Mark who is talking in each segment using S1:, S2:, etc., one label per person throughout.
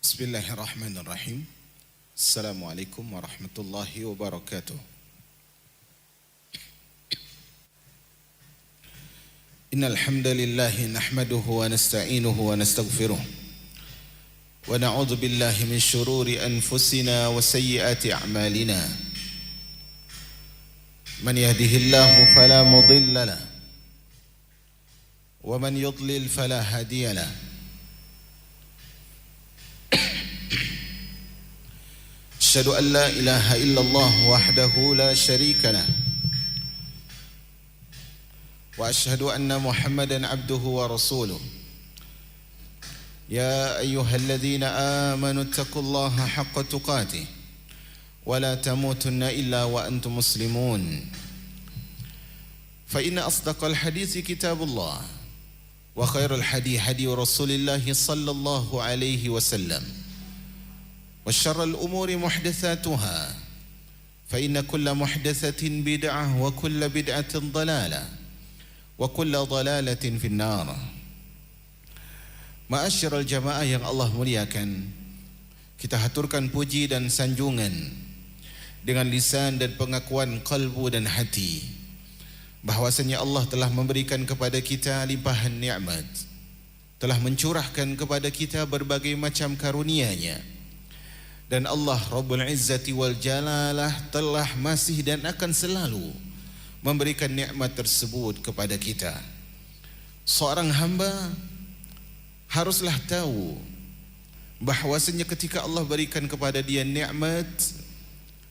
S1: Bismillahirrahmanirrahim. Assalamualaikum warahmatullahi wabarakatuh. Innal hamdalillah nahmaduhu wa nasta'inuhu wa nastaghfiruh. Wa na'udzu billahi min shururi anfusina wa sayyiati a'malina. Man yahdihillahu fala mudilla lahu wa man yudlil fala hadiya lahu. أشهد أن لا إله إلا الله وحده لا شريك له وأشهد أن محمدا عبده ورسوله يا أيها الذين آمنوا اتقوا الله حق تقاته ولا تموتن إلا وأنتم مسلمون فإن أصدق الحديث كتاب الله وخير الحديث هدي رسول الله صلى الله عليه وسلم وشر الأمور محدثاتها فإن كل محدثة بدعة وكل بدعة ضلالة وكل ضلالة في النار. Ma'asyiral jamaah yang Allah muliakan, kita haturkan puji dan sanjungan dengan lisan dan pengakuan kalbu dan hati bahwasanya Allah telah memberikan kepada kita limpahan nikmat, telah mencurahkan kepada kita berbagai macam karunia-Nya. Dan Allah Rabbul Izzati wal Jalalah telah masih dan akan selalu memberikan nikmat tersebut kepada kita. Seorang hamba haruslah tahu bahwasanya ketika Allah berikan kepada dia nikmat,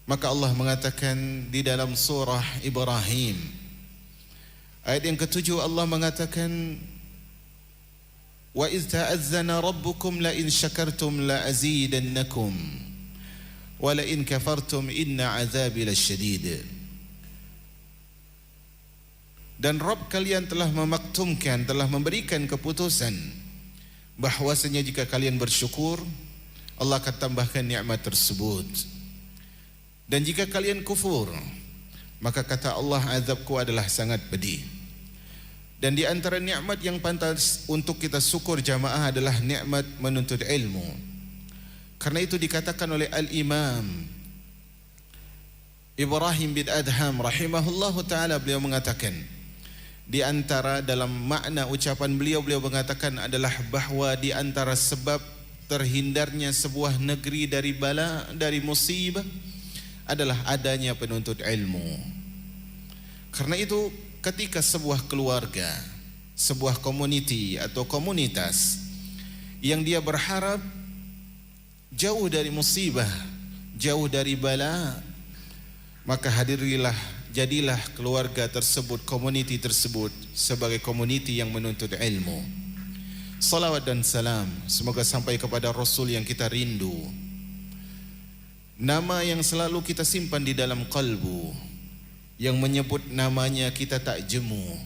S1: maka Allah mengatakan di dalam surah Ibrahim ayat yang ke-7, Allah mengatakan wa idz ta'azzana rabbukum la in syakartum la azidannakum wa la in kafartum inna azabi lasyadid. Dan Rabb kalian telah memaktumkan, telah memberikan keputusan bahwasanya jika kalian bersyukur, Allah akan tambahkan nikmat tersebut. Dan jika kalian kufur, maka kata Allah, azabku adalah sangat pedih. Dan di antara nikmat yang pantas untuk kita syukur jamaah adalah nikmat menuntut ilmu. Karena itu dikatakan oleh Al-Imam Ibrahim bin Adham rahimahullahu ta'ala, beliau mengatakan di antara dalam makna ucapan beliau mengatakan adalah bahwa di antara sebab terhindarnya sebuah negeri dari bala, dari musibah adalah adanya penuntut ilmu. Karena itu ketika sebuah keluarga, sebuah community atau komunitas yang dia berharap jauh dari musibah, jauh dari bala, maka jadilah keluarga tersebut, community tersebut sebagai community yang menuntut ilmu. Salawat dan salam semoga sampai kepada Rasul yang kita rindu, nama yang selalu kita simpan di dalam kalbu, yang menyebut namanya kita tak jemu,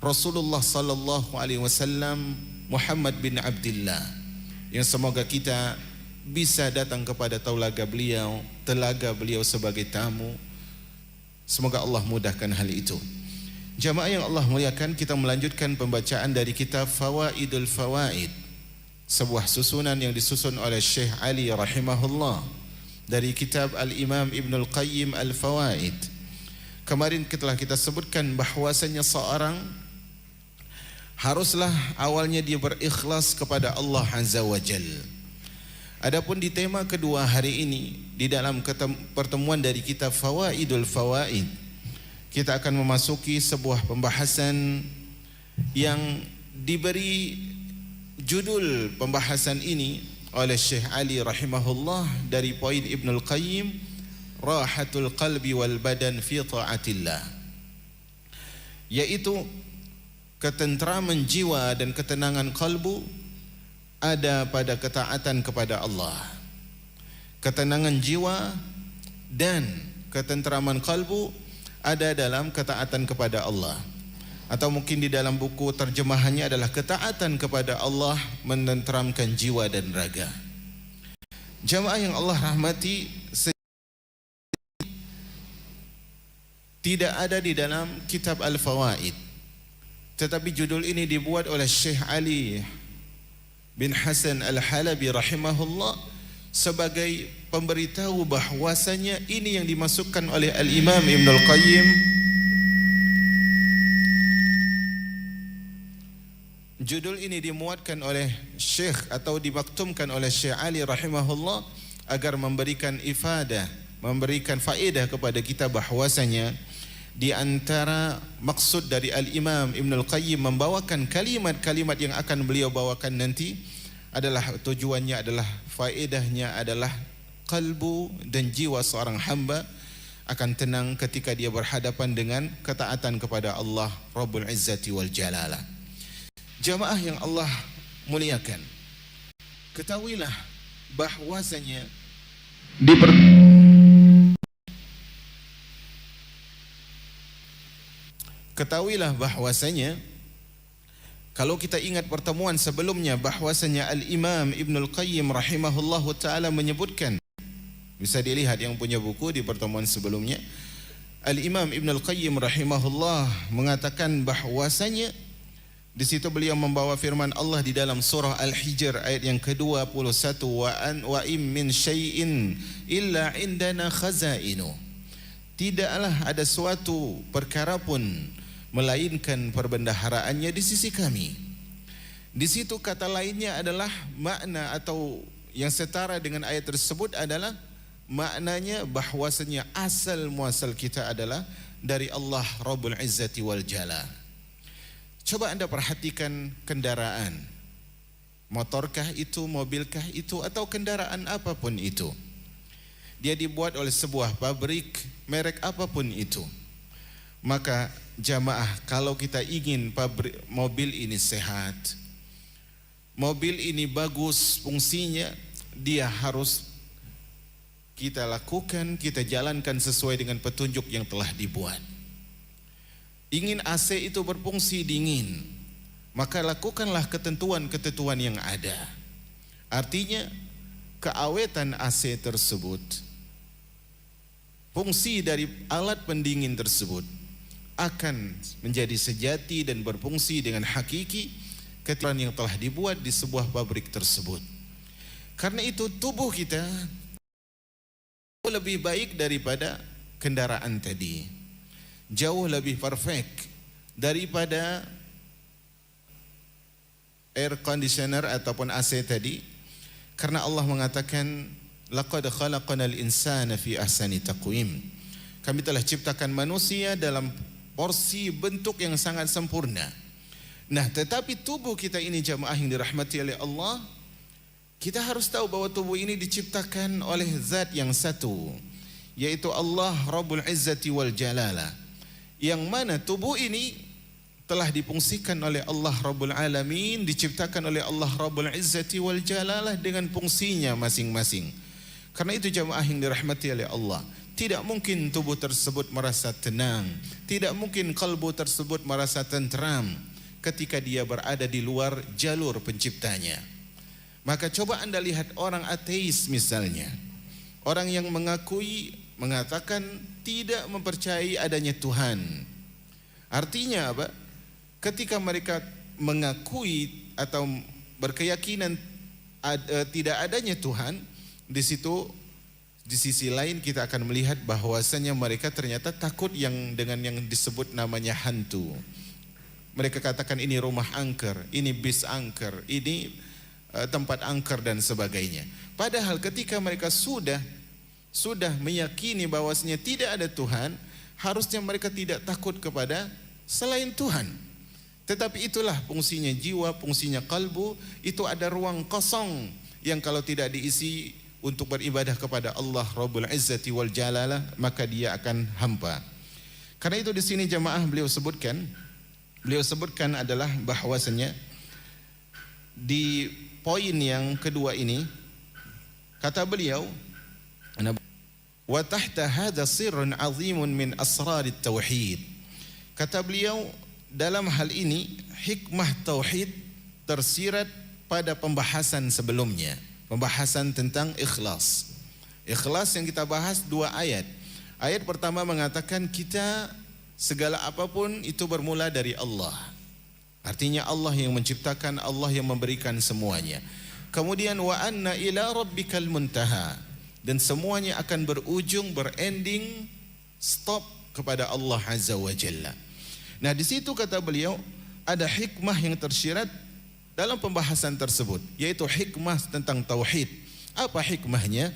S1: Rasulullah sallallahu alaihi wasallam Muhammad bin Abdullah, yang semoga kita bisa datang kepada telaga beliau sebagai tamu. Semoga Allah mudahkan hal itu. Jamaah yang Allah muliakan, kita melanjutkan pembacaan dari kitab Fawaidul Fawaid, sebuah susunan yang disusun oleh Syekh Ali rahimahullah dari kitab Al-Imam Ibnul Qayyim Al-Fawaid. Kemarin telah kita sebutkan bahwasanya seorang haruslah awalnya dia berikhlas kepada Allah Azza wa Jalla. Adapun di tema kedua hari ini di dalam pertemuan dari kitab Fawaidul Fawaid, kita akan memasuki sebuah pembahasan yang diberi judul pembahasan ini oleh Syekh Ali rahimahullah dari poin Ibnul Qayyim, Rahatul qalbi wal badan fi ta'atillah, yaitu ketentraman jiwa dan ketenangan kalbu ada pada ketaatan kepada Allah. Ketenangan jiwa dan ketentraman kalbu ada dalam ketaatan kepada Allah. Atau mungkin di dalam buku terjemahannya adalah ketaatan kepada Allah menenteramkan jiwa dan raga. Jamaah yang Allah rahmati, tidak ada di dalam kitab Al-Fawaid, tetapi judul ini dibuat oleh Syekh Ali bin Hasan Al-Halabi rahimahullah sebagai pemberitahu bahwasanya ini yang dimasukkan oleh Al-Imam Ibnul Qayyim. Judul ini dimuatkan oleh Syekh atau dimaktumkan oleh Syekh Ali rahimahullah agar memberikan ifadah, memberikan faedah kepada kita bahwasanya di antara maksud dari Al-Imam Ibnul Qayyim membawakan kalimat-kalimat yang akan beliau bawakan nanti adalah tujuannya adalah faedahnya adalah kalbu dan jiwa seorang hamba akan tenang ketika dia berhadapan dengan ketaatan kepada Allah Rabbul Izzati wal Jalalah. Jamaah yang Allah muliakan, ketahuilah bahwasanya kalau kita ingat pertemuan sebelumnya bahwasanya Al-Imam Ibnul Qayyim rahimahullahu ta'ala menyebutkan, bisa dilihat yang punya buku di pertemuan sebelumnya, Al-Imam Ibnul Qayyim rahimahullah mengatakan bahwasanya di situ beliau membawa firman Allah di dalam surah Al-Hijr ayat yang ke-21, wa im min syai'in illa indana khazainu. Tidaklah ada suatu perkara pun melainkan perbendaharaannya di sisi kami. Di situ kata lainnya adalah makna atau yang setara dengan ayat tersebut adalah maknanya bahwasanya asal muasal kita adalah dari Allah Rabbul Izzati wal Jalal. Coba Anda perhatikan kendaraan, motorkah itu, mobilkah itu, atau kendaraan apapun itu. Dia dibuat oleh sebuah pabrik, merek apapun itu. Maka jamaah, kalau kita ingin mobil ini sehat, mobil ini bagus fungsinya, dia harus kita lakukan, kita jalankan sesuai dengan petunjuk yang telah dibuat. Ingin AC itu berfungsi dingin, maka lakukanlah ketentuan-ketentuan yang ada. Artinya keawetan AC tersebut, fungsi dari alat pendingin tersebut akan menjadi sejati dan berfungsi dengan hakiki ketika yang telah dibuat di sebuah pabrik tersebut. Karena itu tubuh kita lebih baik daripada kendaraan tadi, jauh lebih perfect daripada air conditioner ataupun AC tadi, karena Allah mengatakan laqad khalaqnal insana fi ahsani taqwim. Kami telah ciptakan manusia dalam porsi bentuk yang sangat sempurna. Nah, tetapi tubuh kita ini jamaah yang dirahmati oleh Allah, kita harus tahu bahwa tubuh ini diciptakan oleh zat yang satu, yaitu Allah Rabbul Izzati wal Jalalah, yang mana tubuh ini telah difungsikan oleh Allah Rabbul Alamin, diciptakan oleh Allah Rabbul Izzati wal Jalalah dengan fungsinya masing-masing. Karena itu jamaah yang dirahmati oleh Allah, tidak mungkin tubuh tersebut merasa tenang, tidak mungkin kalbu tersebut merasa tentram ketika dia berada di luar jalur penciptanya. Maka coba Anda lihat orang ateis misalnya, orang yang mengatakan tidak mempercayai adanya Tuhan. Artinya apa? Ketika mereka mengakui atau berkeyakinan tidak adanya Tuhan, di situ di sisi lain kita akan melihat bahwasanya mereka ternyata takut dengan yang disebut namanya hantu. Mereka katakan ini rumah angker, ini bis angker, ini tempat angker dan sebagainya. Padahal ketika mereka sudah meyakini bahwasanya tidak ada Tuhan, harusnya mereka tidak takut kepada selain Tuhan. Tetapi itulah fungsinya jiwa, fungsinya kalbu, itu ada ruang kosong yang kalau tidak diisi untuk beribadah kepada Allah Rabbul Izzati wal Jalalah, maka dia akan hampa. Karena itu di sini jamaah beliau sebutkan adalah bahwasanya di poin yang kedua ini kata beliau, wa tahta hadha sirrun azimun min asrarit tauhid. Kata beliau, dalam hal ini hikmah tauhid tersirat pada pembahasan sebelumnya, pembahasan tentang ikhlas. Ikhlas yang kita bahas 2 ayat. Ayat pertama mengatakan kita segala apapun itu bermula dari Allah. Artinya Allah yang menciptakan, Allah yang memberikan semuanya. Kemudian wa anna ila rabbikal muntaha, dan semuanya akan berujung, berending, stop kepada Allah Azza wa Jalla. Nah, di situ kata beliau ada hikmah yang tersirat dalam pembahasan tersebut, yaitu hikmah tentang tauhid. Apa hikmahnya?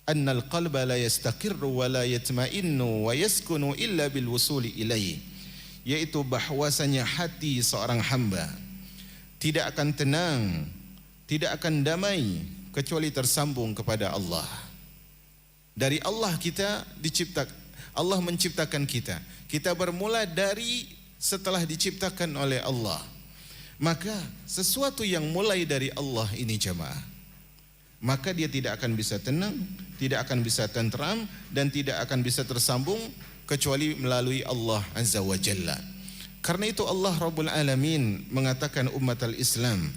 S1: Annal qalba la yastaqirru wa la yatma'innu wa yaskunu illa bil wusuli ilaihi, yaitu bahwasanya hati seorang hamba tidak akan tenang, tidak akan damai kecuali tersambung kepada Allah. Dari Allah kita diciptakan, Allah menciptakan kita. Kita bermula dari setelah diciptakan oleh Allah. Maka sesuatu yang mulai dari Allah ini jamaah, maka dia tidak akan bisa tenang, tidak akan bisa tentram, dan tidak akan bisa tersambung kecuali melalui Allah Azza wa Jalla. Karena itu Allah Rabbul Alamin mengatakan umat al-Islam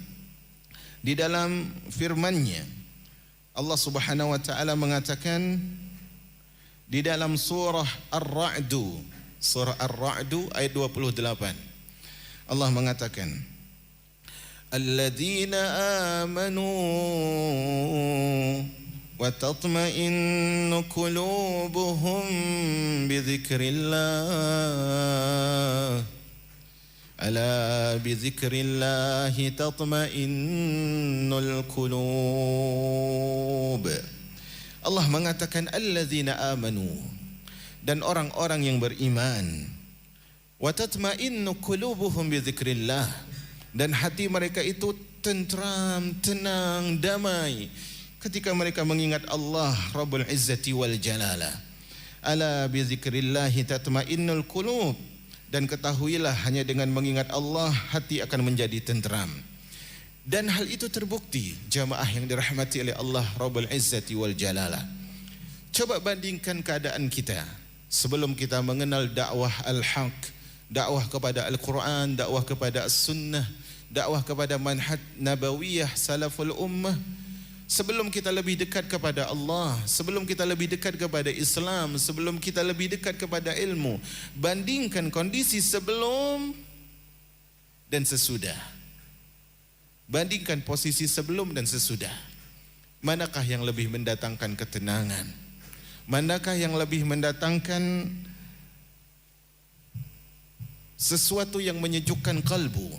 S1: di dalam firman-Nya. Allah Subhanahu wa taala mengatakan di dalam surah Ar-Ra'd, surah Ar-Ra'd ayat 28. Allah mengatakan, alladzina amanu wa tatma'innu qulubuhum bi dzikrillah, ala bi dzikrillah tatma'innul qulub. Allah mengatakan alladzina amanu, dan orang-orang yang beriman, wa tatma'innu qulubuhum bi dzikrillah, dan hati mereka itu tentram, tenang, damai ketika mereka mengingat Allah Rabbul Izzati wal Jalalah. Ala bi dzikrillahi tatmainnul qulub, dan ketahuilah hanya dengan mengingat Allah hati akan menjadi tenteram. Dan hal itu terbukti jamaah yang dirahmati oleh Allah Rabbul Izzati wal Jalalah. Coba bandingkan keadaan kita sebelum kita mengenal dakwah al-haq, dakwah kepada Al-Quran, dakwah kepada As-Sunnah, dakwah kepada manhaj nabawiyah salaful ummah. Sebelum kita lebih dekat kepada Allah, sebelum kita lebih dekat kepada Islam, sebelum kita lebih dekat kepada ilmu, bandingkan kondisi sebelum dan sesudah. Bandingkan posisi sebelum dan sesudah. Manakah yang lebih mendatangkan ketenangan? Manakah yang lebih mendatangkan sesuatu yang menyejukkan kalbu?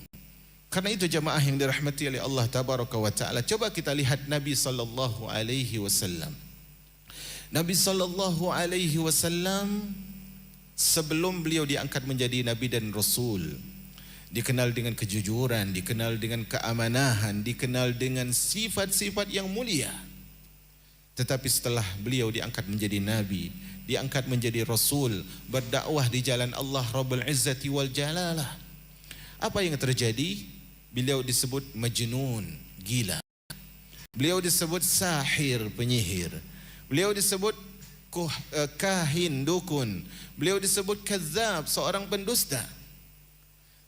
S1: Karena itu jamaah yang dirahmati oleh Allah Tabaraka wa Ta'ala, coba kita lihat Nabi sallallahu alaihi wasallam. Nabi sallallahu alaihi wasallam sebelum beliau diangkat menjadi nabi dan rasul, dikenal dengan kejujuran, dikenal dengan keamanahan, dikenal dengan sifat-sifat yang mulia. Tetapi setelah beliau diangkat menjadi nabi, diangkat menjadi rasul, berdakwah di jalan Allah Rabbul Izzati wal Jalalah, apa yang terjadi? Beliau disebut majnun, gila. Beliau disebut sahir, penyihir. Beliau disebut kahin, dukun. Beliau disebut kadzab, seorang pendusta.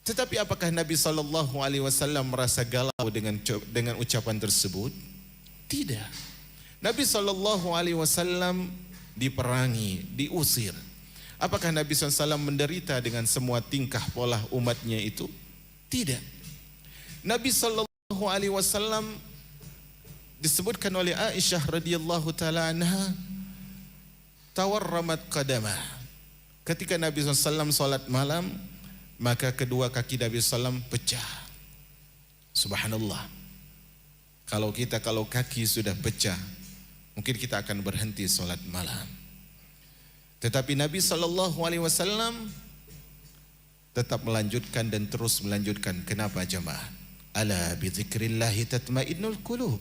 S1: Tetapi apakah Nabi SAW merasa galau dengan ucapan tersebut? Tidak. Nabi SAW diperangi, diusir. Apakah Nabi SAW menderita dengan semua tingkah pola umatnya itu? Tidak. Nabi SAW disebutkan oleh Aisyah radhiyallahu taala anha, tawarramat qadamah. Ketika Nabi SAW salat malam, maka kedua kaki Nabi SAW pecah. Subhanallah. Kalau kaki sudah pecah, mungkin kita akan berhenti salat malam. Tetapi Nabi SAW tetap melanjutkan dan terus melanjutkan. Kenapa jemaah? Ala bi dzikrillahi tatmainnul qulub.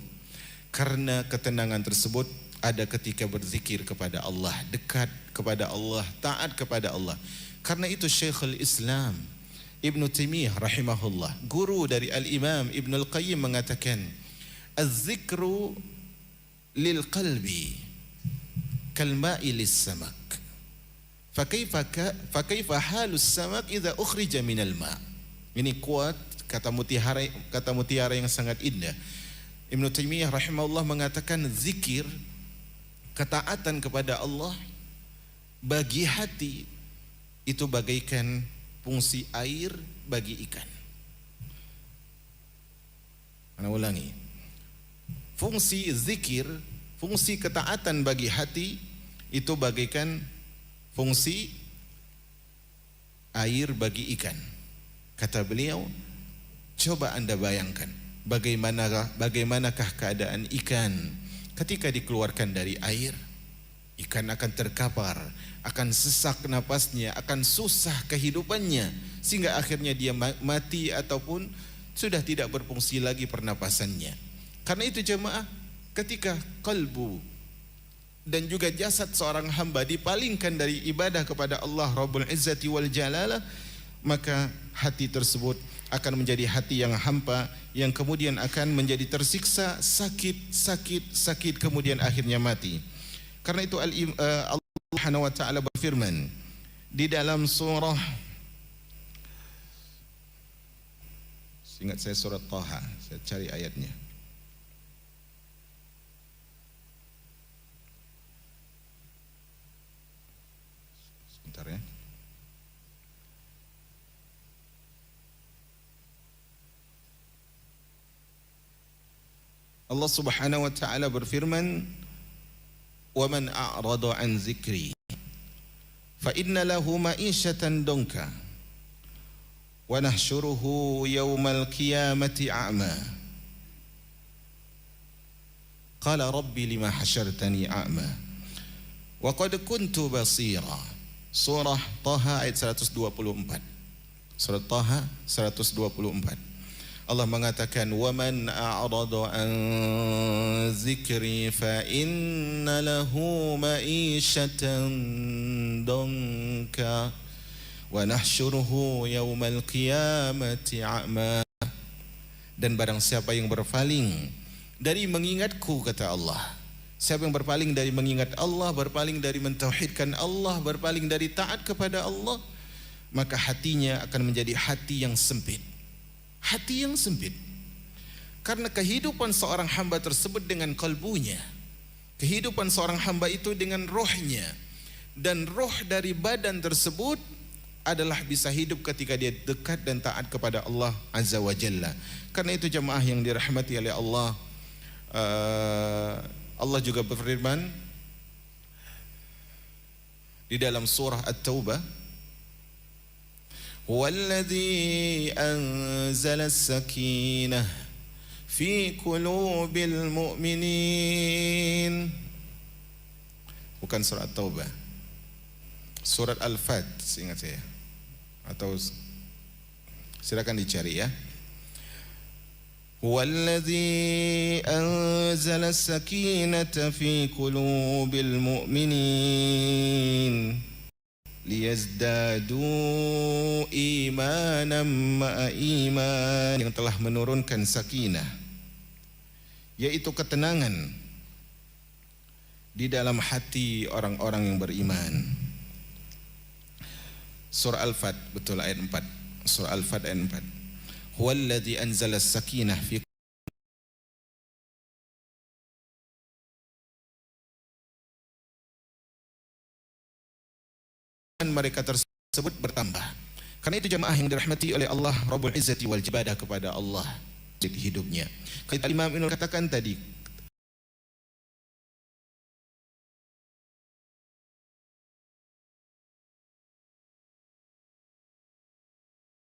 S1: Karena ketenangan tersebut ada ketika berzikir kepada Allah, dekat kepada Allah, taat kepada Allah. Karena itu Syekhul Islam Ibn Taimiyah rahimahullah, guru dari Al-Imam Ibn Al-Qayyim, mengatakan az-zikru lil qalbi kalma'i lis-samak. Fakaifa halus samak idza ukhrija minal ma'. Ini kuat kata mutiara yang sangat indah. Ibn Taimiyah rahimahullah mengatakan zikir, ketaatan kepada Allah bagi hati itu bagaikan fungsi air bagi ikan. Ana ulangi. Fungsi zikir, fungsi ketaatan bagi hati itu bagaikan fungsi air bagi ikan. Kata beliau, coba Anda bayangkan bagaimanakah keadaan ikan ketika dikeluarkan dari air. Ikan akan terkapar, akan sesak napasnya, akan susah kehidupannya, sehingga akhirnya dia mati ataupun sudah tidak berfungsi lagi pernapasannya. Karena itu jemaah, ketika kalbu dan juga jasad seorang hamba dipalingkan dari ibadah kepada Allah Rabbul Izzati wal Jalalah, maka hati tersebut akan menjadi hati yang hampa, yang kemudian akan menjadi tersiksa, sakit, kemudian akhirnya mati. Karena itu Allah Subhanahu wa taala berfirman di dalam surah, ingat saya surat Taha, saya cari ayatnya. Sebentar ya. Allah Subhanahu wa taala berfirman, وَمَنْ أَعْرَضَ عَنْ ذِكْرِي فَإِنَّ لَهُ مَعِيشَةً ضَنْكًا وَنَحْشُرُهُ يَوْمَ الْقِيَامَةِ أَعْمَى قَالَ رَبِّ لِمَ حَشَرْتَنِي أَعْمَى وَقَدْ كُنْتُ بَصِيرًا. Surah Taha ayat 124. Surah Taha 124. Allah mengatakan, وَمَنْ أَعْرَضَ عَنْ ذِكْرِي فَإِنَّ لَهُ مَعِيشَةً ضَنْكًا وَنَحْشُرُهُ يَوْمَ الْقِيَامَةِ أَعْمَى. Dan barang siapa yang berpaling dari mengingatku, kata Allah, siapa yang berpaling dari mengingat Allah, berpaling dari mentauhidkan Allah, berpaling dari taat kepada Allah, maka hatinya akan menjadi hati yang sempit. Hati yang sempit. Karena kehidupan seorang hamba tersebut dengan kalbunya, kehidupan seorang hamba itu dengan rohnya, dan roh dari badan tersebut adalah bisa hidup ketika dia dekat dan taat kepada Allah Azza wa Jalla. Karena itu jemaah yang dirahmati oleh Allah, Allah juga berfirman di dalam surah At-Taubah, وَالَّذِي أَنزَلَ السَّكِينَةَ فِي قُلُوبِ الْمُؤْمِنِينَ. Bukan surat Taubah, surat Al-Fat seingat saya, atau silakan dicari ya. وَالَّذِي أَنزَلَ السَّكِينَةَ فِي قُلُوبِ الْمُؤْمِنِينَ liyazdadu imanan ma'a iman, yang telah menurunkan sakinah, yaitu ketenangan di dalam hati orang-orang yang beriman. Surah Al-Fat, betul, ayat 4. Surah Al-Fat ayat 4. Huwallazi anzala as-sakinah fi mereka tersebut bertambah. Karena itu jemaah yang dirahmati oleh Allah Rabbul Izzati wal Jalalah, kepada Allah di hidupnya. Kalau Imam Ibnu katakan tadi,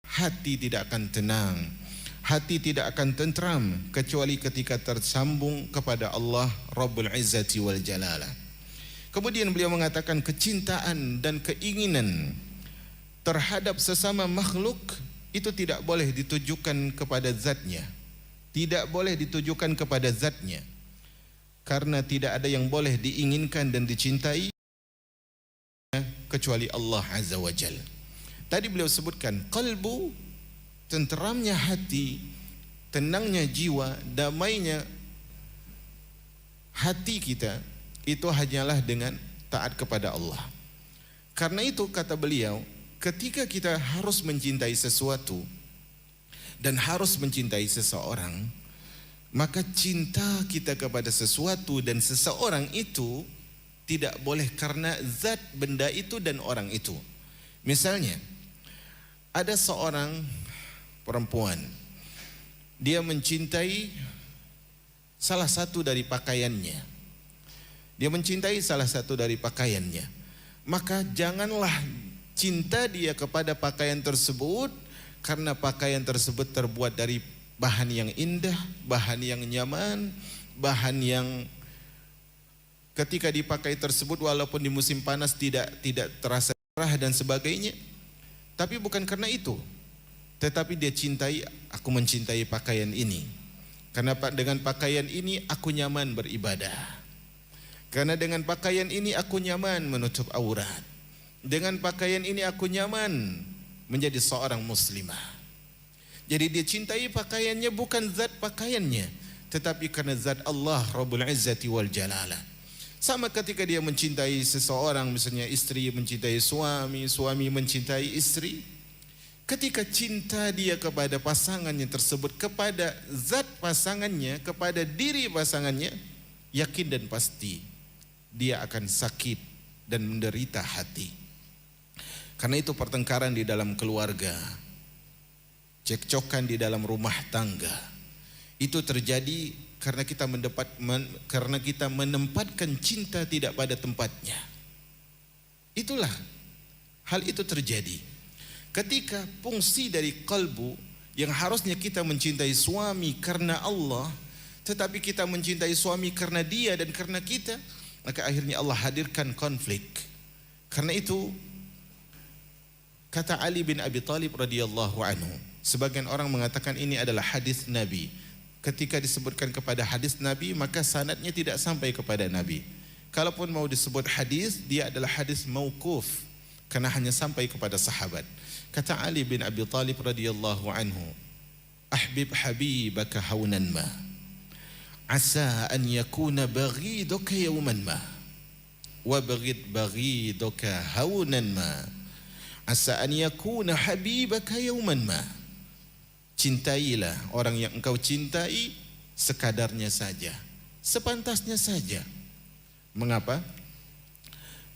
S1: hati tidak akan tenang, hati tidak akan tentram kecuali ketika tersambung kepada Allah Rabbul Izzati wal Jalalah. Kemudian beliau mengatakan kecintaan dan keinginan terhadap sesama makhluk itu tidak boleh ditujukan kepada zatnya, tidak boleh ditujukan kepada zatnya, karena tidak ada yang boleh diinginkan dan dicintai kecuali Allah Azza wa Jalla. Tadi beliau sebutkan qalbu, tenteramnya hati, tenangnya jiwa, damainya hati kita, itu hanyalah dengan taat kepada Allah. Karena itu kata beliau, ketika kita harus mencintai sesuatu dan harus mencintai seseorang, maka cinta kita kepada sesuatu dan seseorang itu tidak boleh karena zat benda itu dan orang itu. Misalnya, ada seorang perempuan dia mencintai salah satu dari pakaiannya. Dia mencintai salah satu dari pakaiannya. Maka janganlah cinta dia kepada pakaian tersebut karena pakaian tersebut terbuat dari bahan yang indah, bahan yang nyaman, bahan yang ketika dipakai tersebut walaupun di musim panas tidak terasa gerah dan sebagainya. Tapi bukan karena itu. Tetapi dia cintai, aku mencintai pakaian ini. Karena dengan pakaian ini aku nyaman beribadah. Karena dengan pakaian ini aku nyaman menutup aurat. Dengan pakaian ini aku nyaman menjadi seorang muslimah. Jadi dia cintai pakaiannya bukan zat pakaiannya, tetapi karena zat Allah Rabbul Izzati wal Jalalah. Sama ketika dia mencintai seseorang, misalnya istri mencintai suami, suami mencintai istri. Ketika cinta dia kepada pasangannya tersebut, kepada zat pasangannya, kepada diri pasangannya, yakin dan pasti dia akan sakit dan menderita hati. Karena itu pertengkaran di dalam keluarga, cekcokan di dalam rumah tangga, itu terjadi karena kita menempatkan cinta tidak pada tempatnya. Itulah hal itu terjadi. Ketika fungsi dari kalbu yang harusnya kita mencintai suami karena Allah, tetapi kita mencintai suami karena dia dan karena kita, maka akhirnya Allah hadirkan konflik. Karena itu kata Ali bin Abi Thalib radhiyallahu anhu, sebagian orang mengatakan ini adalah hadis Nabi. Ketika disebutkan kepada hadis Nabi, maka sanadnya tidak sampai kepada Nabi. Kalaupun mau disebut hadis, dia adalah hadis mauquf, karena hanya sampai kepada sahabat. Kata Ali bin Abi Thalib radhiyallahu anhu, ahbib habibaka haunan ma, asa an yakuna baghiduka yawman ma, wa baghiduka haunan ma, asa an yakuna habibaka yawman ma. Cintailah orang yang engkau cintai sekadarnya saja, sepantasnya saja. Mengapa?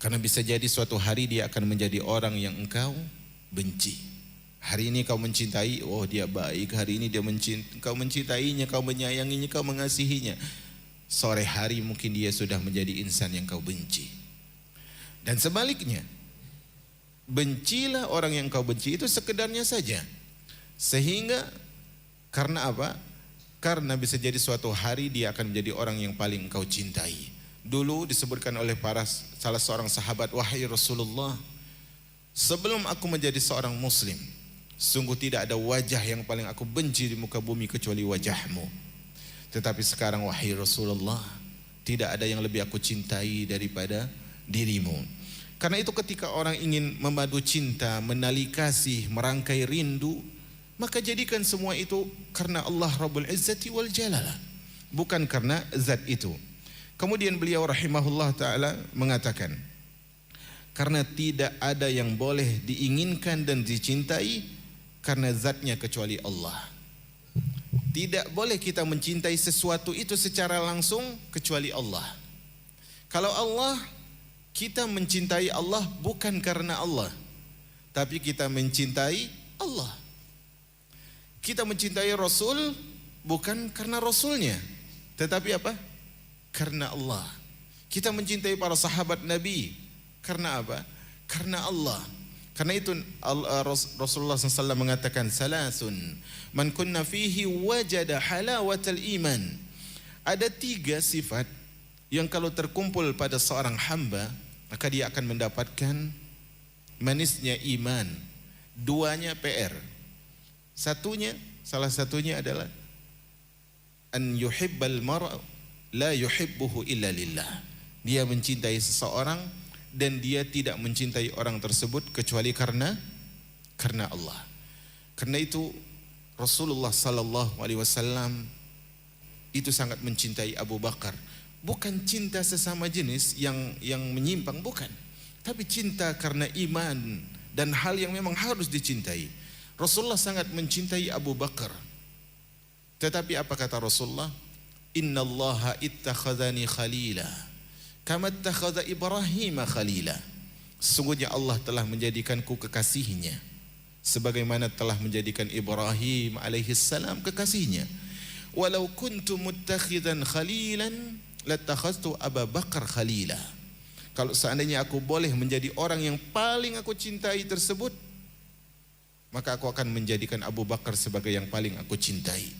S1: Karena bisa jadi suatu hari dia akan menjadi orang yang engkau benci. Hari ini kau mencintai, oh dia baik. Hari ini kau mencintainya, kau menyayanginya, kau mengasihinya. Sore hari mungkin dia sudah menjadi insan yang kau benci. Dan sebaliknya, bencilah orang yang kau benci itu sekedarnya saja. Sehingga karena apa? Karena bisa jadi suatu hari dia akan menjadi orang yang paling engkau cintai. Dulu disebutkan oleh salah seorang sahabat, wahai Rasulullah, sebelum aku menjadi seorang muslim, sungguh tidak ada wajah yang paling aku benci di muka bumi kecuali wajahmu. Tetapi sekarang wahai Rasulullah, tidak ada yang lebih aku cintai daripada dirimu. Karena itu ketika orang ingin memadu cinta, menali kasih, merangkai rindu, maka jadikan semua itu karena Allah Rabbul Izzati wal Jalalah, bukan karena zat itu. Kemudian beliau rahimahullah ta'ala mengatakan, karena tidak ada yang boleh diinginkan dan dicintai karena zatnya kecuali Allah. Tidak boleh kita mencintai sesuatu itu secara langsung kecuali Allah. Kalau Allah, kita mencintai Allah bukan karena Allah, tapi kita mencintai Allah. Kita mencintai Rasul bukan karena Rasulnya, tetapi apa? Karena Allah. Kita mencintai para sahabat Nabi karena apa? Karena Allah. Karena itu Rasulullah SAW mengatakan, salasun man kunna fihi wajada halawatal iman. Ada 3 sifat yang kalau terkumpul pada seorang hamba, maka dia akan mendapatkan manisnya iman. 2-nya PR. Salah satunya adalah an yuhibbal mar'a la yuhibbuhu illa lillah. Dia mencintai seseorang dan dia tidak mencintai orang tersebut kecuali karena Allah. Karena itu Rasulullah sallallahu alaihi wasallam itu sangat mencintai Abu Bakar. Bukan cinta sesama jenis yang menyimpang, bukan. Tapi cinta karena iman dan hal yang memang harus dicintai. Rasulullah sangat mencintai Abu Bakar. Tetapi apa kata Rasulullah? Innallaha ittakhadhani khalila kama ittakhadha Ibrahim khalila. Sesungguhnya Allah telah menjadikanku kekasihnya sebagaimana telah menjadikan Ibrahim alaihi salam kekasihnya. Walau kuntu muttakhidan khalilan latakhadtu Abu Bakar khalila. Kalau seandainya aku boleh menjadi orang yang paling aku cintai tersebut, maka aku akan menjadikan Abu Bakar sebagai yang paling aku cintai.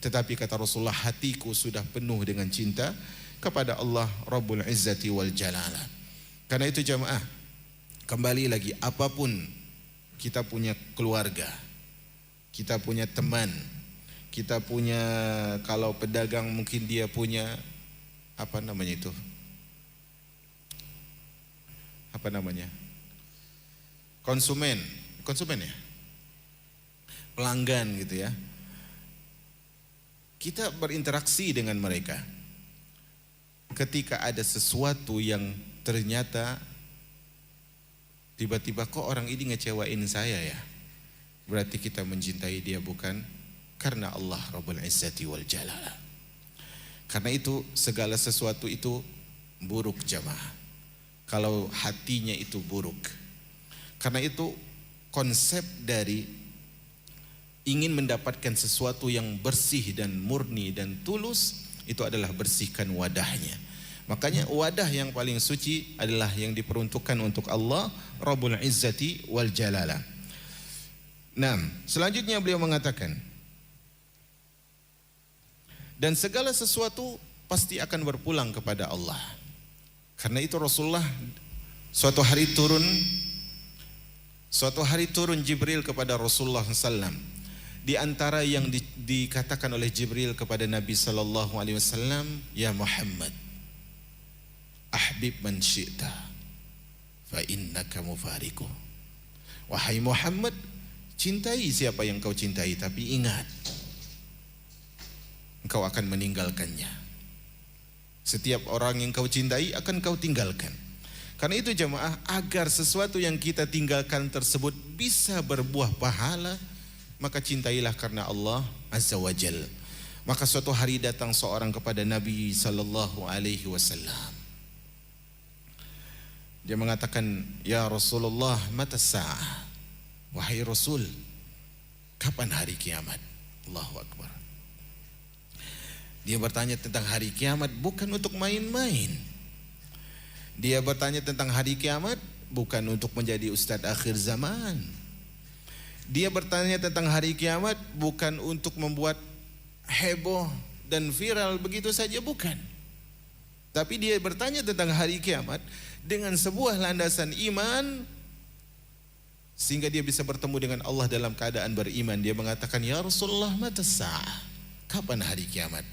S1: Tetapi kata Rasulullah, hatiku sudah penuh dengan cinta kepada Allah Rabbul Izzati wal Jalalah. Karena itu jamaah, kembali lagi, apapun kita punya keluarga, kita punya teman, kita punya, kalau pedagang mungkin dia punya apa namanya itu? Apa namanya? Konsumen ya? Pelanggan gitu ya. Kita berinteraksi dengan mereka. Ketika ada sesuatu yang ternyata tiba-tiba kok orang ini ngecewain saya ya, berarti kita mencintai dia bukan karena Allah Rabbul Izzati wal Jalalah. Karena itu segala sesuatu itu buruk jamaah, kalau hatinya itu buruk. Karena itu konsep dari ingin mendapatkan sesuatu yang bersih dan murni dan tulus, itu adalah bersihkan wadahnya. Makanya wadah yang paling suci adalah yang diperuntukkan untuk Allah Rabbul Izzati wal Jalalah. Nah, selanjutnya beliau mengatakan, dan segala sesuatu pasti akan berpulang kepada Allah. Karena itu Rasulullah suatu hari turun Jibril kepada Rasulullah SAW. Di antara yang dikatakan oleh Jibril kepada Nabi sallallahu alaihi wasallam, ya Muhammad, ahbib man syi'ta fa innaka mufariqu. Wahai Muhammad, cintai siapa yang kau cintai, tapi ingat, engkau akan meninggalkannya. Setiap orang yang kau cintai akan kau tinggalkan. Karena itu jamaah, agar sesuatu yang kita tinggalkan tersebut bisa berbuah pahala, maka cintailah karena Allah Azza wa Jal. Maka suatu hari datang seorang kepada Nabi sallallahu alaihi wasallam. Dia mengatakan, ya Rasulullah, mata sa'ah? Wahai Rasul, kapan hari kiamat? Allahu Akbar. Dia bertanya tentang hari kiamat bukan untuk main-main. Dia bertanya tentang hari kiamat bukan untuk menjadi ustadz akhir zaman. Dia bertanya tentang hari kiamat bukan untuk membuat heboh dan viral begitu saja, bukan. Tapi dia bertanya tentang hari kiamat dengan sebuah landasan iman, sehingga dia bisa bertemu dengan Allah dalam keadaan beriman. Dia mengatakan, ya Rasulullah, mata sa'ah? Kapan hari kiamat?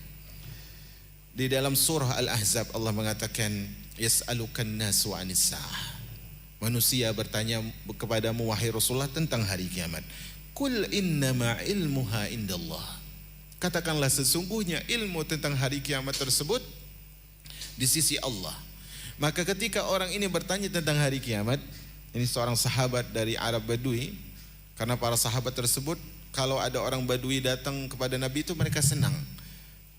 S1: Di dalam surah Al-Ahzab Allah mengatakan, yas'alukan nasu 'anis sa'ah. Manusia bertanya kepadamu wahai Rasulullah tentang hari kiamat. Qul innama ilmuha indallah. Katakanlah, sesungguhnya ilmu tentang hari kiamat tersebut di sisi Allah. Maka ketika orang ini bertanya tentang hari kiamat, ini seorang sahabat dari Arab Badui, karena para sahabat tersebut kalau ada orang Badui datang kepada Nabi itu mereka senang.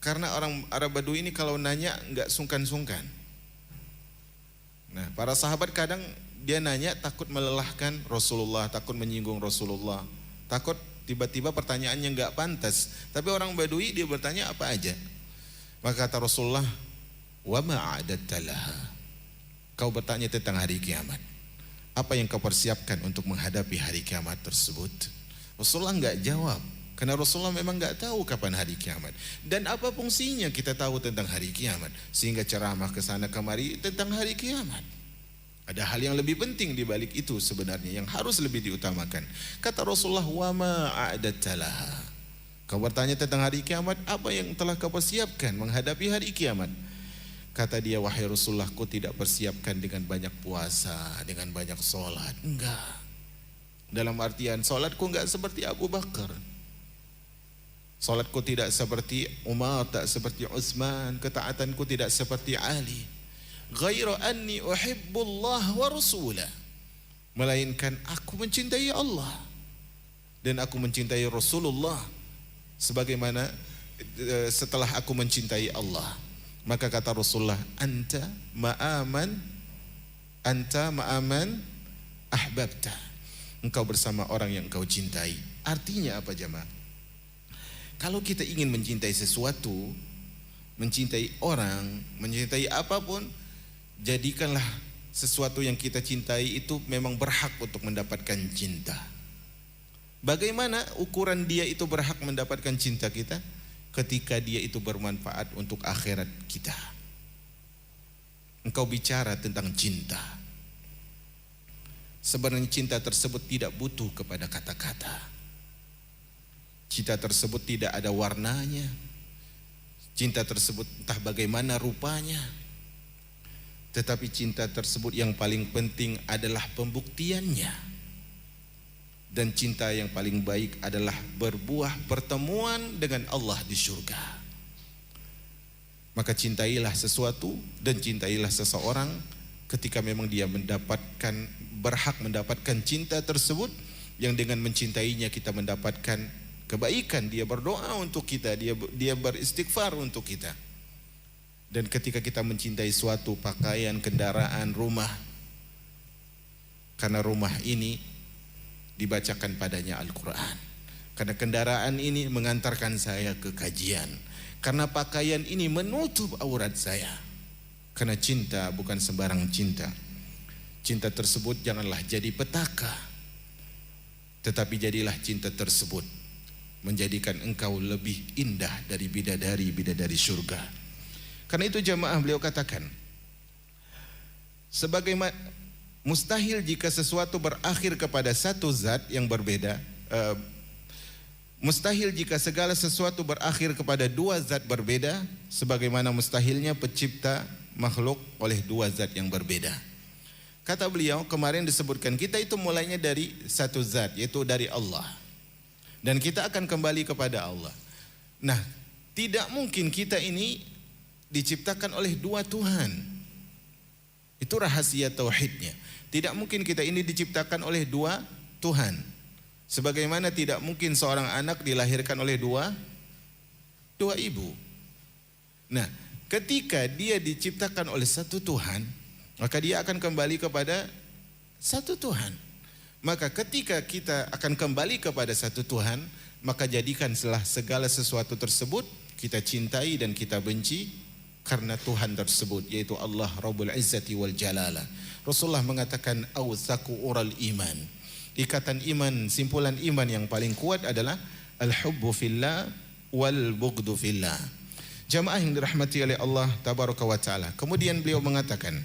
S1: Karena orang Arab Badui ini kalau nanya enggak sungkan-sungkan. Nah, para sahabat kadang dia nanya takut melelahkan Rasulullah, takut menyinggung Rasulullah, takut tiba-tiba pertanyaannya enggak pantas. Tapi orang Badui dia bertanya apa aja. Maka kata Rasulullah, wa ma'adatta laha. Kau bertanya tentang hari kiamat, apa yang kau persiapkan untuk menghadapi hari kiamat tersebut? Rasulullah enggak jawab. Karena Rasulullah memang enggak tahu kapan hari kiamat. Dan apa fungsinya kita tahu tentang hari kiamat, sehingga ceramah ke sana kemari tentang hari kiamat? Ada hal yang lebih penting di balik itu sebenarnya, yang harus lebih diutamakan. Kata Rasulullah, wa ma a'adatta laha. Kau bertanya tentang hari kiamat, apa yang telah kau persiapkan menghadapi hari kiamat? Kata dia, wahai Rasulullah, ku tidak persiapkan dengan banyak puasa, dengan banyak sholat. Enggak. Dalam artian sholatku enggak seperti Abu Bakar, salatku tidak seperti Umar, tak seperti Utsman, ketaatanku tidak seperti Ali. Ghairu anni uhibbullah wa rasulah, melainkan aku mencintai Allah dan aku mencintai Rasulullah sebagaimana setelah aku mencintai Allah. Maka kata Rasulullah, anta ma'aman ahbabta. engkau bersama orang yang engkau cintai. Artinya apa jemaah? Kalau kita ingin mencintai sesuatu, mencintai orang, mencintai apapun, jadikanlah sesuatu yang kita cintai itu memang berhak untuk mendapatkan cinta. Bagaimana ukuran dia itu berhak mendapatkan cinta kita? Ketika dia itu bermanfaat untuk akhirat kita. Engkau bicara tentang cinta. Sebenarnya cinta tersebut tidak butuh kepada kata-kata. Cinta tersebut tidak ada warnanya. Cinta tersebut entah bagaimana rupanya. Tetapi cinta tersebut yang paling penting adalah pembuktiannya. Dan cinta yang paling baik adalah berbuah pertemuan dengan Allah di surga. Maka cintailah sesuatu dan cintailah seseorang ketika memang dia berhak mendapatkan cinta tersebut, yang dengan mencintainya kita mendapatkan kebaikan. Dia berdoa untuk kita, dia beristighfar untuk kita. Dan ketika kita mencintai suatu pakaian, kendaraan, rumah, karena rumah ini dibacakan padanya Al-Quran, karena kendaraan ini mengantarkan saya ke kajian, karena pakaian ini menutup aurat saya. Karena cinta bukan sembarang cinta. Cinta tersebut janganlah jadi petaka, tetapi jadilah cinta tersebut menjadikan engkau lebih indah dari bidadari surga. Karena itu jamaah, beliau katakan, sebagaimana mustahil jika sesuatu berakhir kepada satu zat yang berbeda, mustahil jika segala sesuatu berakhir kepada dua zat berbeda, sebagaimana mustahilnya pencipta makhluk oleh dua zat yang berbeda. Kata beliau, kemarin disebutkan kita itu mulainya dari satu zat, yaitu dari Allah. Dan kita akan kembali kepada Allah. Nah, tidak mungkin kita ini diciptakan oleh dua Tuhan. Itu rahasia tauhidnya. Tidak mungkin kita ini diciptakan oleh dua Tuhan. Sebagaimana tidak mungkin seorang anak dilahirkan oleh dua ibu. Nah, ketika dia diciptakan oleh satu Tuhan, maka dia akan kembali kepada satu Tuhan. Maka ketika kita akan kembali kepada satu Tuhan, maka jadikan segala sesuatu tersebut kita cintai dan kita benci karena Tuhan tersebut, yaitu Allah Rabbul Izzati wal Jalala. Rasulullah mengatakan awthaku ural iman. Ikatan iman, simpulan iman yang paling kuat adalah al-hubbu fillah wal bughdu fillah. Jamaah yang dirahmati oleh Allah tabaraka wa taala. Kemudian beliau mengatakan,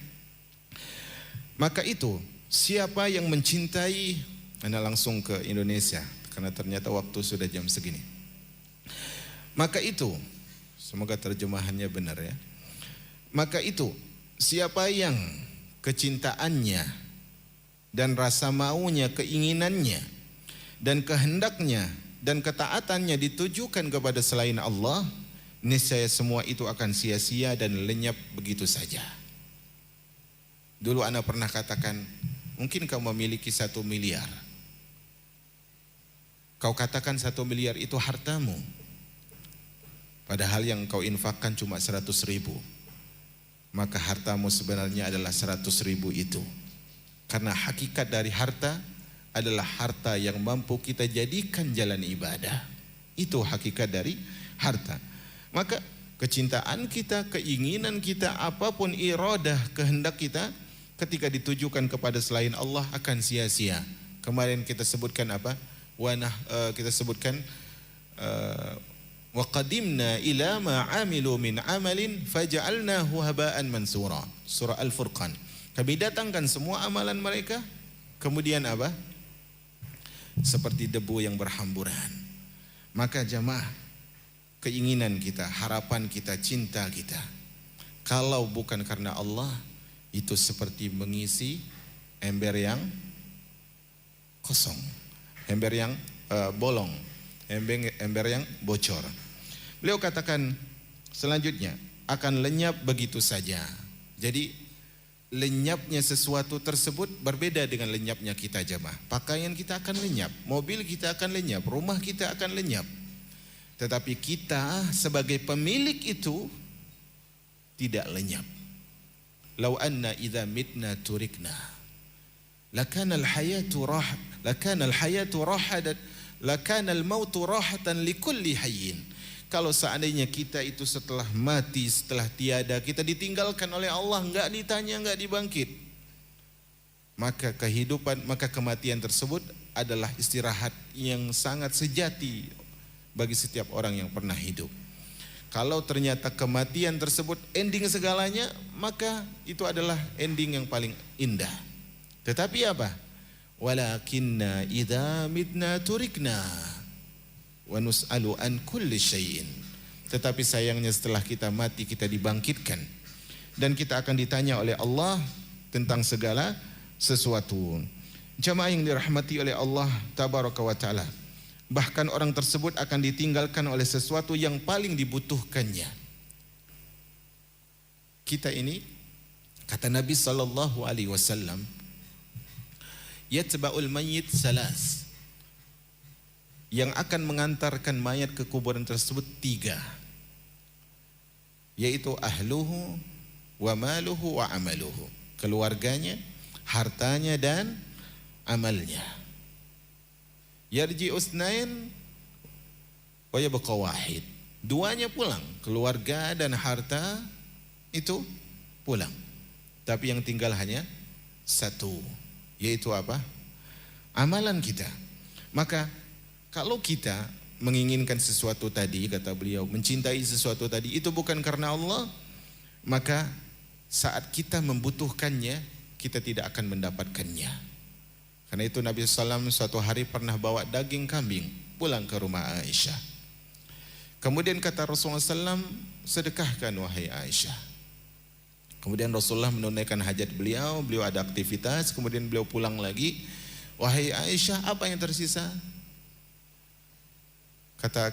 S1: maka itu siapa yang mencintai, Anda langsung ke Indonesia karena ternyata waktu sudah jam segini. Maka itu, semoga terjemahannya benar ya. Maka itu, siapa yang kecintaannya dan rasa maunya, keinginannya dan kehendaknya dan ketaatannya ditujukan kepada selain Allah, niscaya semua itu akan sia-sia dan lenyap begitu saja. Dulu Anda pernah katakan, mungkin kau memiliki 1 miliar. Kau katakan 1 miliar itu hartamu. Padahal yang kau infakkan cuma 100.000. Maka hartamu sebenarnya adalah 100.000 itu. Karena hakikat dari harta adalah harta yang mampu kita jadikan jalan ibadah. Itu hakikat dari harta. Maka kecintaan kita, keinginan kita, apapun iradah, kehendak kita, ketika ditujukan kepada selain Allah akan sia-sia. Kemarin kita sebutkan apa? Kita sebutkan wa qadimna ila ma amilu min amalin faja'alnahu haba'an mansura. Surah Al-Furqan. Kami datangkan semua amalan mereka, kemudian apa? Seperti debu yang berhamburan. Maka jamaah, keinginan kita, harapan kita, cinta kita, kalau bukan karena Allah, itu seperti mengisi ember yang kosong, ember yang bolong, ember yang bocor. Beliau katakan selanjutnya akan lenyap begitu saja. Jadi lenyapnya sesuatu tersebut berbeda dengan lenyapnya kita jamaah. Pakaian kita akan lenyap, mobil kita akan lenyap, rumah kita akan lenyap. Tetapi kita sebagai pemilik itu tidak lenyap. Lau anna idza mitna turikna lakana al-hayatu lakanal hayatu rahadat, lakanal mautu rahatan likulli hayyin. Kalau seandainya kita itu setelah mati, setelah tiada, kita ditinggalkan oleh Allah, enggak ditanya, enggak dibangkit, maka kehidupan, maka kematian tersebut adalah istirahat yang sangat sejati bagi setiap orang yang pernah hidup. Kalau ternyata kematian tersebut ending segalanya, maka itu adalah ending yang paling indah. Tetapi apa? Walakinna idza mitna turikna wa nus'alu an kulli syai'in. Tetapi sayangnya setelah kita mati, kita dibangkitkan dan kita akan ditanya oleh Allah tentang segala sesuatu. Jamaah yang dirahmati oleh Allah tabaraka wa taala, bahkan orang tersebut akan ditinggalkan oleh sesuatu yang paling dibutuhkannya. Kita ini, kata Nabi sallallahu alaihi wasallam, yatba'ul mayyit salas, yang akan mengantarkan mayat ke kuburan tersebut 3, yaitu ahluhu wa maluhu wa amaluhu, keluarganya, hartanya dan amalnya. Yarji usnain wa yabqa wahid, 2-nya pulang, keluarga dan harta itu pulang, tapi yang tinggal hanya 1, yaitu apa? Amalan kita. Maka kalau kita menginginkan sesuatu tadi, kata beliau, mencintai sesuatu tadi, itu bukan karena Allah, maka saat kita membutuhkannya, kita tidak akan mendapatkannya. Karena itu Nabi SAW suatu hari pernah bawa daging kambing pulang ke rumah Aisyah. Kemudian kata Rasulullah SAW, sedekahkan wahai Aisyah. Kemudian Rasulullah menunaikan hajat beliau, beliau ada aktivitas, kemudian beliau pulang lagi. Wahai Aisyah, apa yang tersisa? Kata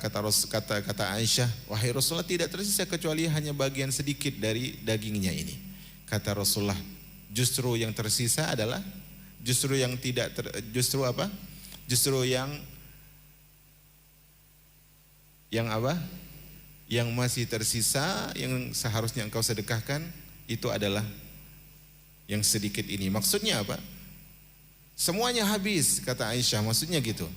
S1: Aisyah, wahai Rasulullah, tidak tersisa kecuali hanya bagian sedikit dari dagingnya ini. Kata Rasulullah, justru yang tersisa adalah justru yang apa? Yang masih tersisa, yang seharusnya engkau sedekahkan, itu adalah yang sedikit ini. Maksudnya apa? Semuanya habis, kata Aisyah, maksudnya gitu.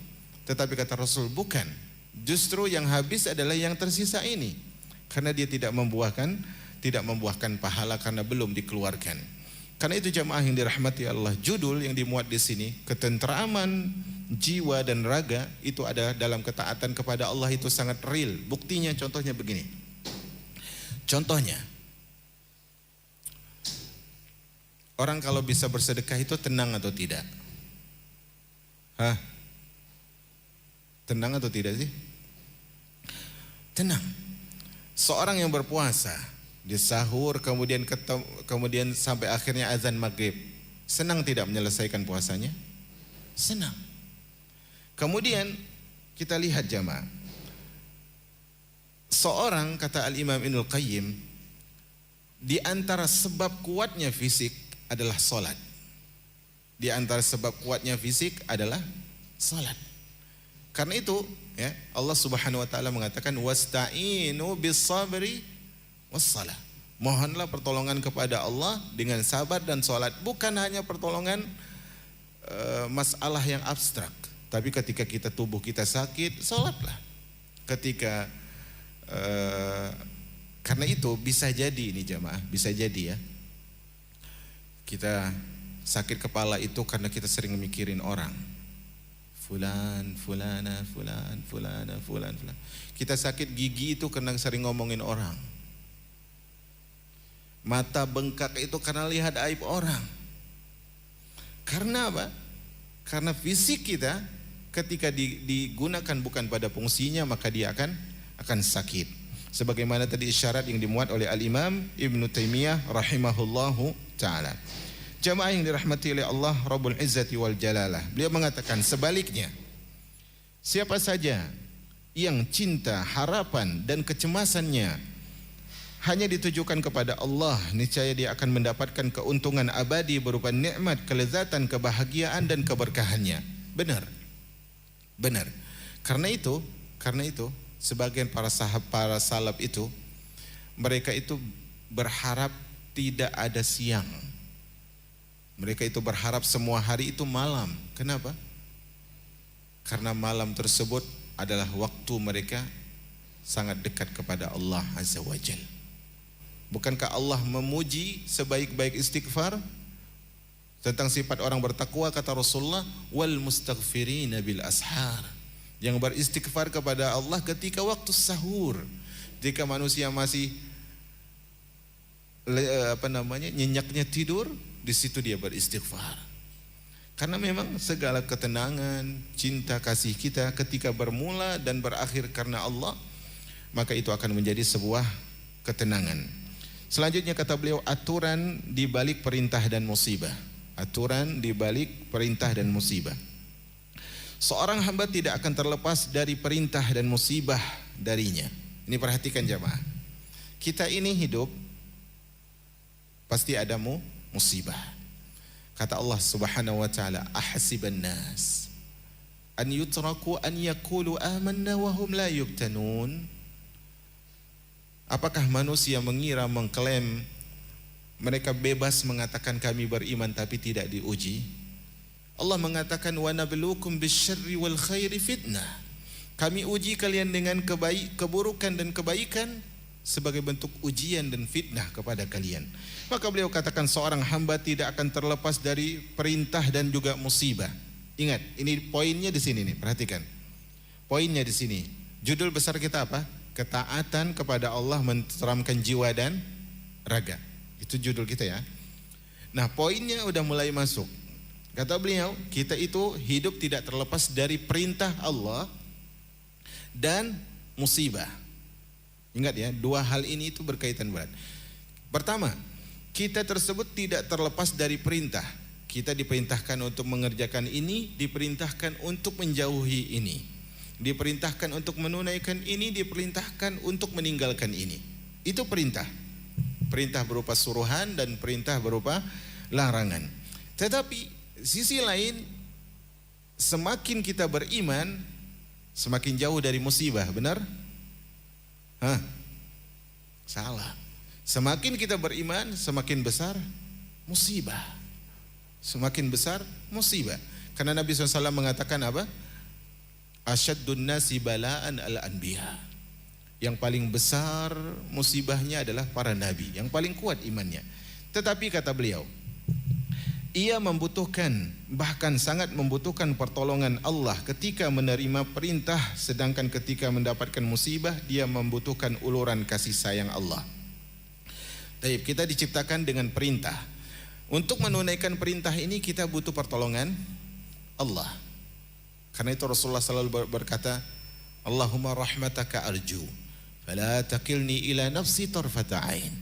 S1: Tetapi kata Rasul, bukan. Justru yang habis adalah yang tersisa ini, karena dia tidak membuahkan pahala karena belum dikeluarkan. Karena itu jamaah yang dirahmati Allah, judul yang dimuat di sini, ketentraman jiwa dan raga, itu ada dalam ketaatan kepada Allah, itu sangat real. Buktinya contohnya begini. Contohnya, orang kalau bisa bersedekah itu tenang atau tidak? Tenang atau tidak sih? Tenang. Seorang yang berpuasa, dia sahur, kemudian sampai akhirnya azan maghrib, senang tidak menyelesaikan puasanya? Senang. Kemudian kita lihat jamaah, seorang, kata Al-Imam Ibnul Qayyim, di antara sebab kuatnya fisik adalah salat. Di antara sebab kuatnya fisik adalah salat. Karena itu ya, Allah Subhanahu wa taala mengatakan wasta'inu bis-sabri was-salah. Mohonlah pertolongan kepada Allah dengan sabar dan salat. Bukan hanya pertolongan masalah yang abstrak, tapi ketika tubuh kita sakit, salatlah. Ketika karena itu bisa jadi ini jamaah, bisa jadi ya, kita sakit kepala itu karena kita sering mikirin orang. Fulan. Kita sakit gigi itu karena sering ngomongin orang. Mata bengkak itu karena lihat aib orang. Karena apa? Karena fisik kita ketika digunakan bukan pada fungsinya, maka dia akan sakit. Sebagaimana tadi isyarat yang dimuat oleh Al-Imam Ibnu Taimiyah rahimahullahu ta'ala. Jamaah yang dirahmati oleh Allah Rabbul Izzati wal Jalalah, beliau mengatakan sebaliknya, siapa saja yang cinta, harapan dan kecemasannya hanya ditujukan kepada Allah, niscaya dia akan mendapatkan keuntungan abadi berupa nikmat, kelezatan, kebahagiaan dan keberkahannya. Benar. Karena itu sebagian para salaf itu, mereka itu berharap tidak ada siang. Mereka itu berharap semua hari itu malam. Kenapa? Karena malam tersebut adalah waktu mereka sangat dekat kepada Allah Azza wa Jalla. Bukankah Allah memuji sebaik-baik istighfar tentang sifat orang bertakwa, kata Rasulullah, wal mustaghfirina bil ashar, yang beristighfar kepada Allah ketika waktu sahur, ketika manusia masih nyenyaknya tidur, di situ dia beristighfar. Karena memang segala ketenangan, cinta kasih kita ketika bermula dan berakhir karena Allah, maka itu akan menjadi sebuah ketenangan. Selanjutnya kata beliau, aturan di balik perintah dan musibah. Aturan di balik perintah dan musibah. Seorang hamba tidak akan terlepas dari perintah dan musibah darinya. Ini perhatikan jamaah. Kita ini hidup pasti ada musibah. Kata Allah Subhanahu wa taala, ahasiban nas an yutraku an yaqulu amanna wa hum la yuftanun. Apakah manusia mengira, mengklaim mereka bebas mengatakan kami beriman tapi tidak diuji? Allah mengatakan wa nabluukum bisyarri wal khairi fitnah. Kami uji kalian dengan keburukan dan kebaikan sebagai bentuk ujian dan fitnah kepada kalian. Maka beliau katakan seorang hamba tidak akan terlepas dari perintah dan juga musibah. Ingat, ini poinnya di sini nih, perhatikan. Poinnya di sini. Judul besar kita apa? Ketaatan kepada Allah menenteramkan jiwa dan raga. Itu judul kita ya. Nah, poinnya udah mulai masuk. Kata beliau, kita itu hidup tidak terlepas dari perintah Allah dan musibah. Ingat ya, dua hal ini itu berkaitan berat. Pertama, kita tersebut tidak terlepas dari perintah. Kita diperintahkan untuk mengerjakan ini, diperintahkan untuk menjauhi ini, diperintahkan untuk menunaikan ini, diperintahkan untuk meninggalkan ini. Itu perintah. Perintah berupa suruhan dan perintah berupa larangan. Tetapi sisi lain, semakin kita beriman, semakin jauh dari musibah, benar? Salah. Semakin kita beriman, semakin besar musibah. Semakin besar musibah. Karena Nabi SAW mengatakan apa? Asyaddun nasi bala'an al-anbiya. Yang paling besar musibahnya adalah para nabi, yang paling kuat imannya. Tetapi kata beliau, ia membutuhkan, bahkan sangat membutuhkan pertolongan Allah ketika menerima perintah, sedangkan ketika mendapatkan musibah dia membutuhkan uluran kasih sayang Allah. Baik, kita diciptakan dengan perintah. Untuk menunaikan perintah ini kita butuh pertolongan Allah. Karena itu Rasulullah selalu berkata, Allahumma rahmataka arju, fala takilni ila nafsi tarfata ain.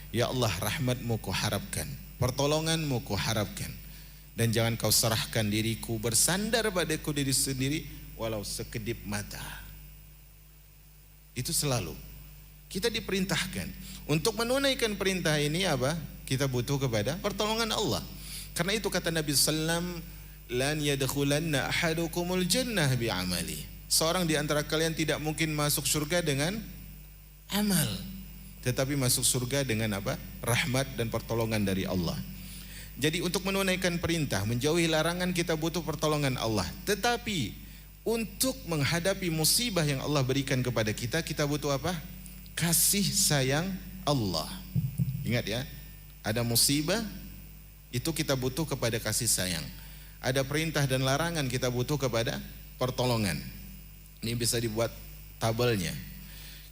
S1: Ya Allah, rahmatmu ku harapkan, pertolonganmu ku harapkan, dan jangan kau serahkan diriku bersandar padaku diri sendiri walau sekedip mata. Itu selalu kita diperintahkan untuk menunaikan perintah ini apa? Kita butuh kepada pertolongan Allah. Karena itu kata Nabi sallam, lan yadkhulanna ahadukumul jannah bi'amali. Seorang di antara kalian tidak mungkin masuk surga dengan amal, tetapi masuk surga dengan apa? Rahmat dan pertolongan dari Allah. Jadi untuk menunaikan perintah, menjauhi larangan kita butuh pertolongan Allah. Tetapi untuk menghadapi musibah yang Allah berikan kepada kita, kita butuh apa? Kasih sayang Allah. Ingat ya, ada musibah itu kita butuh kepada kasih sayang. Ada perintah dan larangan kita butuh kepada pertolongan. Ini bisa dibuat tabelnya.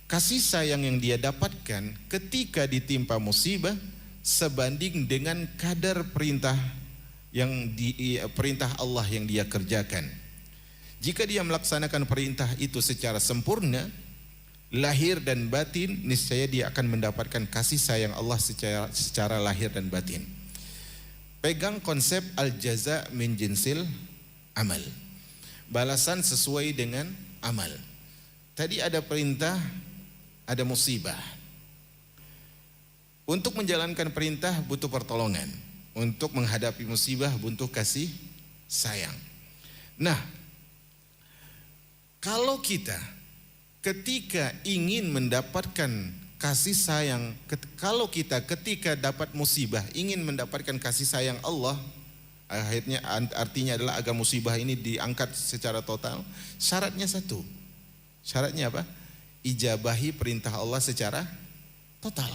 S1: Kasih sayang yang dia dapatkan ketika ditimpa musibah sebanding dengan kadar perintah perintah Allah yang dia kerjakan. Jika dia melaksanakan perintah itu secara sempurna, lahir dan batin, niscaya dia akan mendapatkan kasih sayang Allah secara lahir dan batin. Pegang konsep al-jaza min jinsil amal. Balasan sesuai dengan amal. Tadi ada perintah, ada musibah. Untuk menjalankan perintah butuh pertolongan. Untuk menghadapi musibah butuh kasih sayang. Nah, kalau kita ketika ingin mendapatkan kasih sayang, kalau kita ketika dapat musibah ingin mendapatkan kasih sayang Allah Akhirnya artinya adalah agar musibah ini diangkat secara total. Syaratnya satu. Syaratnya apa? Ijabahi perintah Allah secara total.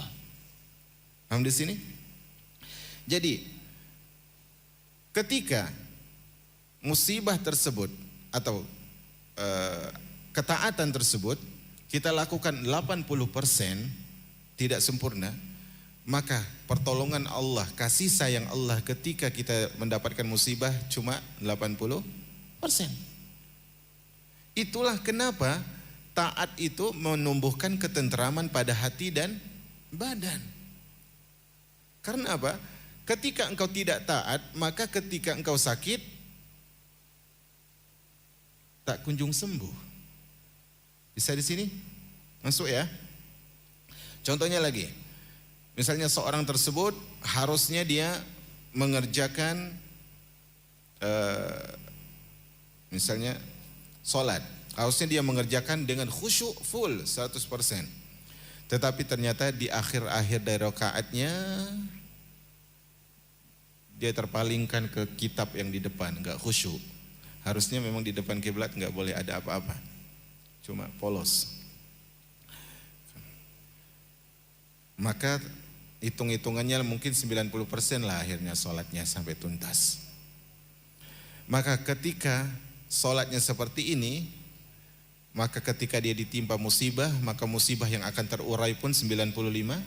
S1: Paham di sini? Jadi ketika musibah tersebut atau ketaatan tersebut kita lakukan 80% tidak sempurna, maka pertolongan Allah, kasih sayang Allah ketika kita mendapatkan musibah cuma 80%. Itulah kenapa taat itu menumbuhkan ketenteraman pada hati dan badan. Karena apa? Ketika engkau tidak taat, maka ketika engkau sakit tak kunjung sembuh. Bisa di sini? Masuk ya? Contohnya lagi. Misalnya seorang tersebut harusnya dia mengerjakan misalnya sholat. Harusnya dia mengerjakan dengan khusyuk full 100%. Tetapi ternyata di akhir-akhir dari rakaatnya dia terpalingkan ke kitab yang di depan, enggak khusyuk. Harusnya memang di depan kiblat enggak boleh ada apa-apa. Cuma polos. Maka hitung-hitungannya mungkin 90% lah akhirnya sholatnya sampai tuntas. Maka ketika sholatnya seperti ini, maka ketika dia ditimpa musibah, maka musibah yang akan terurai pun 95%.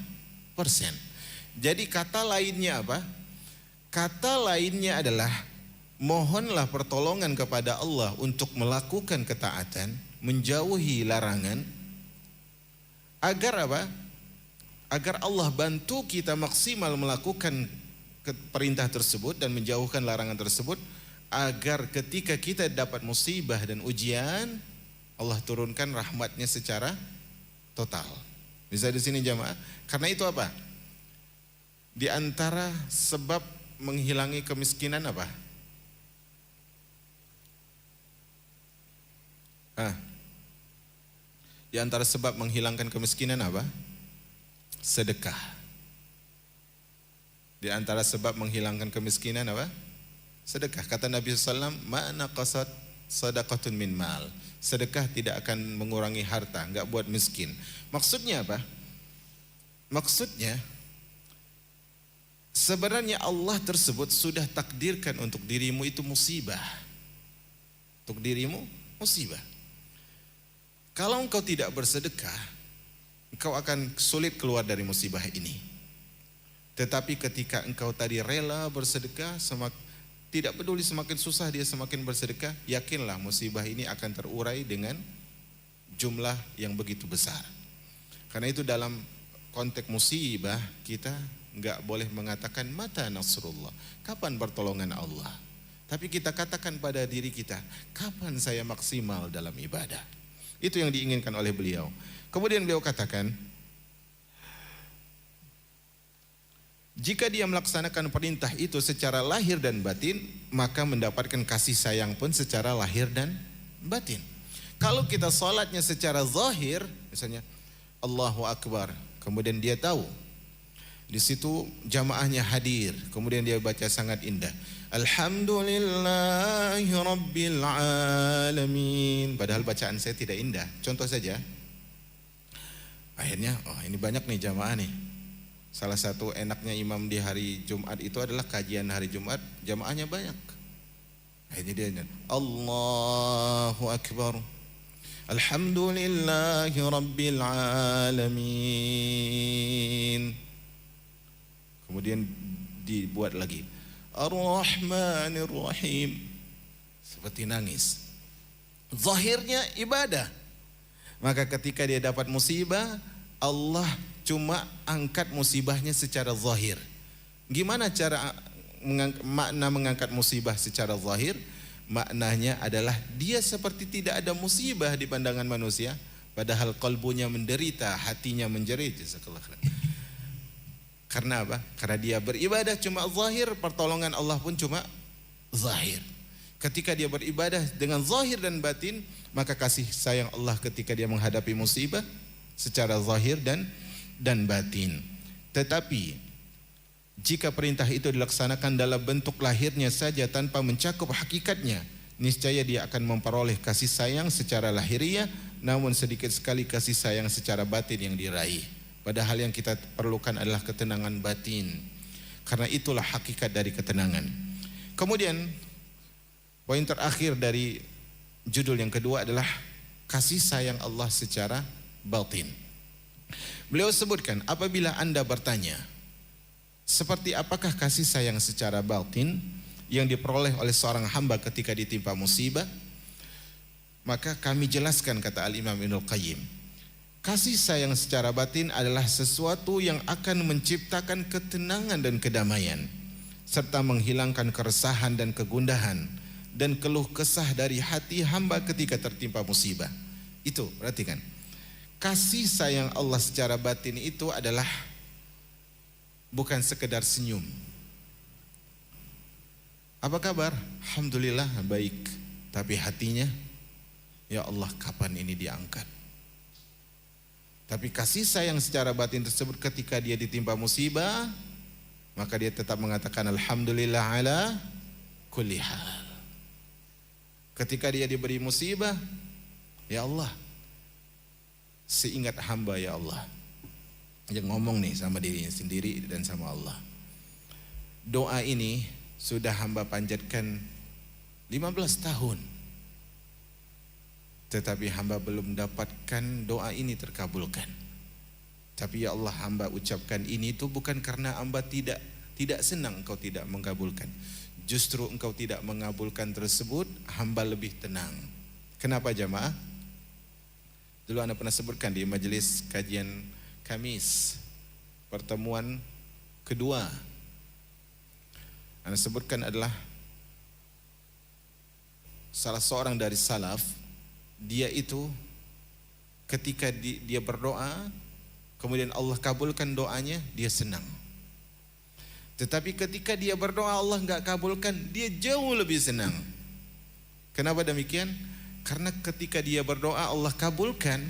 S1: Jadi kata lainnya apa? Kata lainnya adalah mohonlah pertolongan kepada Allah untuk melakukan ketaatan, menjauhi larangan, agar apa? Agar Allah bantu kita maksimal melakukan perintah tersebut dan menjauhkan larangan tersebut, agar ketika kita dapat musibah dan ujian, Allah turunkan rahmatnya secara total. Bisa di sini jamaah? Karena itu apa? Di antara sebab menghilangi kemiskinan apa? Di antara sebab menghilangkan kemiskinan apa? Sedekah. Di antara sebab menghilangkan kemiskinan apa? Sedekah. Kata Nabi SAW, ma naqasat sadaqatun min mal. Sedekah tidak akan mengurangi harta, enggak buat miskin. Maksudnya apa? Maksudnya sebenarnya Allah tersebut sudah takdirkan untuk dirimu itu musibah. Untuk dirimu musibah. Kalau engkau tidak bersedekah, engkau akan sulit keluar dari musibah ini. Tetapi ketika engkau tadi rela bersedekah, tidak peduli semakin susah dia semakin bersedekah, yakinlah musibah ini akan terurai dengan jumlah yang begitu besar. Karena itu dalam konteks musibah kita enggak boleh mengatakan mata nasrullah, kapan pertolongan Allah. Tapi kita katakan pada diri kita, kapan saya maksimal dalam ibadah. Itu yang diinginkan oleh beliau. Kemudian beliau katakan, jika dia melaksanakan perintah itu secara lahir dan batin, maka mendapatkan kasih sayang pun secara lahir dan batin. Kalau kita sholatnya secara zahir, misalnya Allahu Akbar, kemudian dia tahu di situ jamaahnya hadir, kemudian dia baca sangat indah, Alhamdulillahi Rabbil Alamin, padahal bacaan saya tidak indah. Contoh saja, akhirnya ini banyak nih jamaah nih. Salah satu enaknya imam di hari Jumat itu adalah kajian hari Jumat, jamaahnya banyak. Akhirnya dia Allahu Akbar, Alhamdulillahi Rabbil Alamin. Kemudian dibuat lagi Ar-Rahmanir Rahim, seperti nangis. Zahirnya ibadah. Maka ketika dia dapat musibah, Allah cuma angkat musibahnya secara zahir. Gimana cara makna mengangkat musibah secara zahir? Maknanya adalah dia seperti tidak ada musibah di pandangan manusia, padahal kalbunya menderita, hatinya menjerit. Karena apa? Karena dia beribadah cuma zahir, pertolongan Allah pun cuma zahir. Ketika dia beribadah dengan zahir dan batin, maka kasih sayang Allah ketika dia menghadapi musibah secara zahir dan batin. Tetapi Jika perintah itu dilaksanakan dalam bentuk lahirnya saja tanpa mencakup hakikatnya, niscaya dia akan memperoleh kasih sayang secara lahiriah, namun sedikit sekali kasih sayang secara batin yang diraih. Padahal yang kita perlukan adalah ketenangan batin. Karena itulah hakikat dari ketenangan. Kemudian poin terakhir dari judul yang kedua adalah kasih sayang Allah secara batin. Beliau sebutkan, apabila Anda bertanya, seperti apakah kasih sayang secara batin yang diperoleh oleh seorang hamba ketika ditimpa musibah? Maka kami jelaskan, kata Al-Imam Ibnul Qayyim, kasih sayang secara batin adalah sesuatu yang akan menciptakan ketenangan dan kedamaian, serta menghilangkan keresahan dan kegundahan dan keluh kesah dari hati hamba ketika tertimpa musibah. Itu, perhatikan. Kasih sayang Allah secara batin itu adalah bukan sekedar senyum. Apa kabar? Alhamdulillah baik. Tapi hatinya, ya Allah, kapan ini diangkat? Tapi kasih sayang secara batin tersebut ketika dia ditimpa musibah, maka dia tetap mengatakan alhamdulillah ala kulli hal. Ketika dia diberi musibah, ya Allah, seingat hamba ya Allah. Dia ngomong nih sama dirinya sendiri dan sama Allah. Doa ini sudah hamba panjatkan 15 tahun. Tetapi hamba belum dapatkan doa ini terkabulkan. Tapi ya Allah, hamba ucapkan ini itu bukan karena hamba tidak senang engkau tidak mengabulkan. Justru engkau tidak mengabulkan tersebut, hamba lebih tenang. Kenapa jamaah? Dulu anda pernah sebutkan di majelis kajian Kamis, pertemuan kedua, anda sebutkan adalah salah seorang dari salaf. Dia itu ketika dia berdoa, kemudian Allah kabulkan doanya, dia senang. Tetapi ketika dia berdoa Allah enggak kabulkan, dia jauh lebih senang. Kenapa demikian? Karena ketika dia berdoa Allah kabulkan,